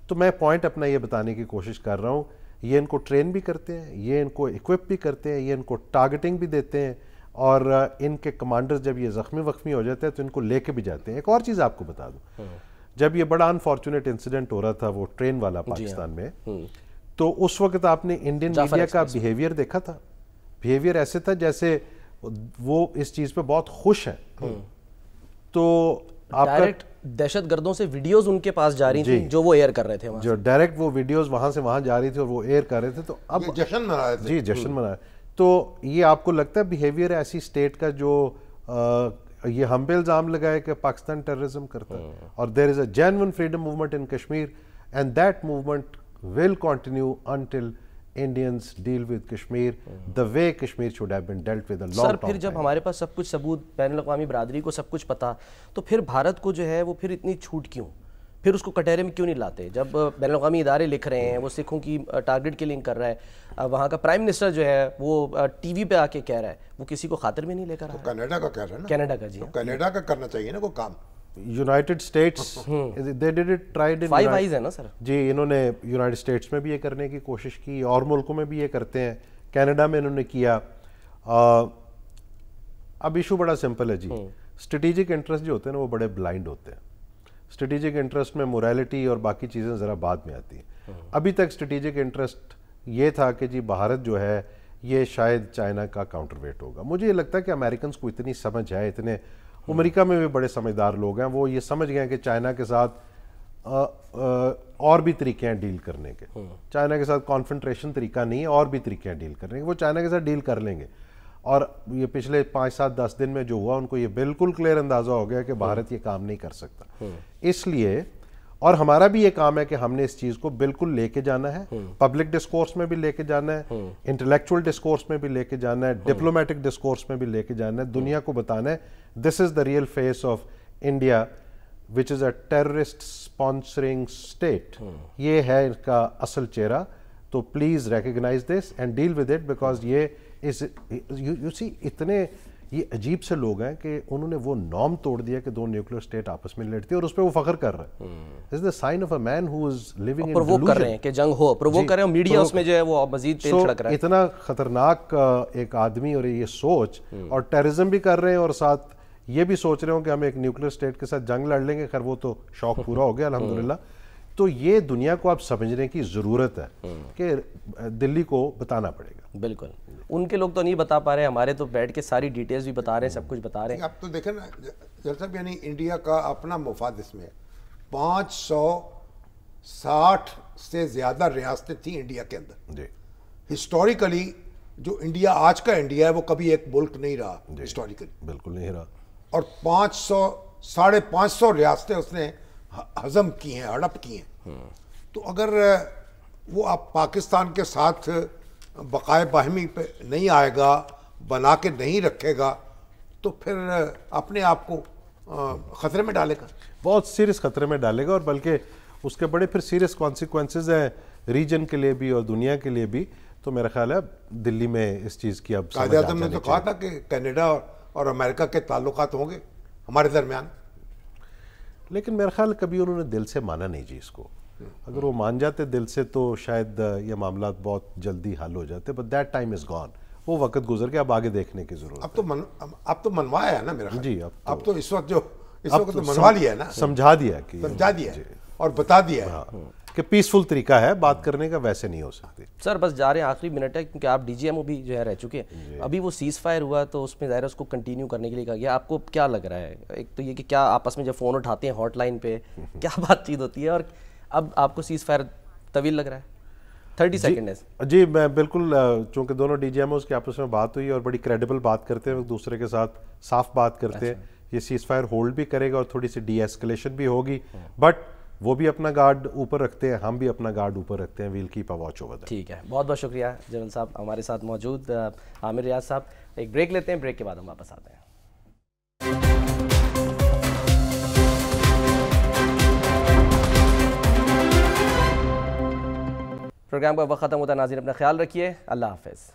Speaker 3: تو میں پوائنٹ اپنا یہ بتانے کی کوشش کر رہا ہوں, یہ ان کو ٹرین بھی کرتے ہیں, یہ ان کو اکوپ بھی کرتے ہیں, یہ ان کو ٹارگٹنگ بھی دیتے ہیں, اور ان کے کمانڈرز جب یہ زخمی ہو جاتے ہیں تو ان کو لے کے بھی جاتے ہیں. ایک اور چیز آپ کو بتا دوں, جب یہ بڑا انفارچونیٹ انسیڈنٹ ہو رہا تھا وہ ٹرین والا پاکستان میں, تو اس وقت آپ نے انڈین میڈیا کا بیہیویئر دیکھا تھا. بیہیویئر ایسے تھا جیسے وہ اس چیز پہ بہت خوش ہیں. تو آپ
Speaker 1: ڈائریکٹ دہشت گردوں سے ویڈیوز ان کے پاس جا رہی تھیں جو وہ ایئر کر رہے تھے,
Speaker 3: جو ڈائریکٹ وہ ویڈیوز وہاں سے وہاں جا رہی تھی اور وہ ایئر کر رہے تھے. تو اب
Speaker 2: جشن منا رہے تھے.
Speaker 3: جی جشن منا. تو یہ آپ کو لگتا ہے بیہیویئر ایسی اسٹیٹ کا جو یہ ہم پہ الزام لگائے کہ پاکستان ٹیررزم کرتا ہے؟ اور there is a genuine freedom movement in Kashmir and that movement will continue until Indians deal with Kashmir the way Kashmir should have been dealt with a long time.
Speaker 1: سر پھر جب ہمارے پاس سب کچھ ثبوت، بین الاقوامی برادری کو سب کچھ پتا، تو پھر بھارت کو جو ہے وہ پھر اتنی چھوٹ کیوں؟ پھر اس کو کٹہرے میں کیوں نہیں لاتے؟ جب بین الاقوامی ادارے لکھ رہے ہیں وہ سکھوں کی ٹارگٹ کلنگ کر رہا ہے، وہاں کا پرائم منسٹر جو ہے وہ ٹی وی پہ آ کے کہہ رہا ہے، وہ کسی کو خاطر میں نہیں لے کر آ رہا ہے؟
Speaker 2: کینیڈا کا کہہ رہا ہے نا،
Speaker 1: کینیڈا کا، جی
Speaker 2: کینیڈا کا کرنا چاہیے نا کوئی کام.
Speaker 3: United States they did it, tried in
Speaker 1: five eyes ہے نا سر.
Speaker 3: جی انہوں نے یونائٹڈ اسٹیٹس میں بھی یہ کرنے کی کوشش کی، اور ملکوں میں بھی یہ کرتے ہیں، کینیڈا میں انہوں نے کیا. اب ایشو بڑا سمپل ہے جی، اسٹریٹجک انٹرسٹ جو ہوتے ہیں نا وہ بڑے بلائنڈ ہوتے ہیں. اسٹریٹجک انٹرسٹ میں موریلٹی اور باقی چیزیں ذرا بعد میں آتی ہیں. ابھی تک اسٹریٹجک انٹرسٹ یہ تھا کہ جی بھارت جو ہے یہ شاید چائنا کا کاؤنٹر ویٹ ہوگا. مجھے یہ لگتا ہے کہ امریکنس کو اتنی سمجھ ہے، اتنے امریکہ میں بھی بڑے سمجھدار لوگ ہیں، وہ یہ سمجھ گئے ہیں کہ چائنا کے ساتھ اور بھی طریقے ہیں ڈیل کرنے کے. چائنا کے ساتھ کانفنٹریشن طریقہ نہیں ہے، اور بھی طریقے ہیں ڈیل کرنے کے. وہ چائنا کے ساتھ ڈیل کر لیں گے. اور یہ پچھلے 5-7-10 دن میں جو ہوا ان کو یہ بالکل کلیئر اندازہ ہو گیا کہ بھارت یہ کام نہیں کر سکتا. اس لیے اور ہمارا بھی یہ کام ہے کہ ہم نے اس چیز کو بالکل لے کے جانا ہے، پبلک ڈسکورس میں بھی لے کے جانا ہے، انٹلیکچوئل ڈسکورس میں بھی لے کے جانا ہے، ڈپلومیٹک ڈسکورس میں بھی لے کے جانا ہے. دنیا کو بتانا ہے this is the real face of India which is a terrorist sponsoring state. یہ ہے اس کا اصل چہرہ. تو please recognize this and deal with it, because یہ یو سی اتنے یہ عجیب سے لوگ ہیں کہ انہوں نے وہ نارم توڑ دیا کہ 2 نیوکلیر اسٹیٹ آپس میں لڑتی ہے اور اس پہ وہ فخر کر رہا ہے. It's the sign of a man who is living in
Speaker 1: provoke کر رہے ہیں کہ جنگ ہو، پرووک کر رہے ہیں، میڈیا اس میں جو ہے وہ مزید تیل چھڑک رہا ہے.
Speaker 3: اتنا خطرناک ایک آدمی اور یہ سوچ، اور ٹیررزم بھی کر رہے ہیں اور ساتھ یہ بھی سوچ رہے ہوں کہ ہم ایک نیوکلیر اسٹیٹ کے ساتھ جنگ لڑ لیں گے. خیر وہ تو شوق پورا ہو گیا الحمدللہ. تو یہ دنیا کو اب سمجھنے کی ضرورت ہے کہ دلی کو بتانا پڑے گا.
Speaker 1: بالکل ان کے لوگ تو نہیں بتا پا رہے، ہمارے تو بیٹھ کے ساری ڈیٹیلز بھی بتا رہے ہیں، سب کچھ بتا رہے ہیں.
Speaker 2: اب تو دیکھیں نا جل صاحب، یعنی انڈیا کا اپنا مفاد اس میں ہے. 560 سے زیادہ ریاستیں تھیں انڈیا کے اندر.
Speaker 3: جی
Speaker 2: ہسٹوریکلی جو انڈیا آج کا انڈیا ہے وہ کبھی ایک ملک نہیں رہا ہسٹوریکلی،
Speaker 3: بالکل نہیں رہا.
Speaker 2: اور 500-550 ریاستیں اس نے ہضم کی ہیں، ہڑپ کی ہیں. تو اگر وہ اب پاکستان کے ساتھ بقائے باہمی پہ نہیں آئے گا، بنا کے نہیں رکھے گا، تو پھر اپنے آپ کو خطرے میں ڈالے گا،
Speaker 3: بہت سیریس خطرے میں ڈالے گا. اور بلکہ اس کے بڑے پھر سیریس کانسیکوینسز ہیں ریجن کے لیے بھی اور دنیا کے لیے بھی. تو میرا خیال ہے دلی میں اس چیز کی اب
Speaker 2: قائد اعظم نے تو کہا تھا کہ کینیڈا اور امریکہ کے تعلقات ہوں گے ہمارے درمیان،
Speaker 3: لیکن میرا خیال کبھی انہوں نے دل سے مانا نہیں جی اس کو. اگر وہ مان جاتے دل سے تو شاید یہ معاملات بہت جلدی حل ہو جاتے. But that time is gone, وہ وقت گزر گیا. اب آگے دیکھنے کی ضرورت.
Speaker 2: اب تو منوایا ہے نا میرا خیال.
Speaker 3: جی
Speaker 2: اب تو اس وقت تو منوا لیا ہے نا،
Speaker 3: سمجھا دیا کہ
Speaker 2: سمجھا دیا ہے اور بتا دیا ہے
Speaker 3: کہ پیسفل طریقہ ہے بات کرنے کا، ویسے نہیں ہو سکتی.
Speaker 1: سر بس جا رہے ہیں، آخری منٹ ہے کیونکہ آپ ڈی جی ایم او بھی جو ہے رہ چکے ہیں. ابھی وہ سیز فائر ہوا تو اس میں ظاہر اس کو کنٹینیو کرنے کے لیے کہا گیا. آپ کو کیا لگ رہا ہے؟ ایک تو یہ کہ کیا آپس میں جب فون اٹھاتے ہیں ہاٹ لائن پہ کیا بات چیت ہوتی ہے، اور اب آپ کو سیز فائر طویل لگ رہا ہے؟ 30 سیکنڈ ہے.
Speaker 3: جی میں بالکل، چونکہ دونوں ڈی جی ایم اوز کی آپس میں بات ہوئی اور بڑی کریڈیبل بات کرتے ہیں، ایک دوسرے کے ساتھ صاف بات کرتے ہیں. یہ سیز فائر ہولڈ بھی کرے گا اور تھوڑی سی ڈی ایسکلیشن بھی ہوگی. بٹ وہ بھی اپنا گارڈ اوپر رکھتے ہیں، ہم بھی اپنا گارڈ اوپر رکھتے ہیں. Well keep a watch over that.
Speaker 1: ٹھیک ہے، بہت بہت شکریہ جنرل صاحب ہمارے ساتھ موجود. عامر ریاض صاحب، ایک بریک لیتے ہیں، بریک کے بعد ہم واپس آتے ہیں. پروگرام کا وقت ختم ہوتا ہے. ناظرین اپنا خیال رکھیے. اللہ حافظ.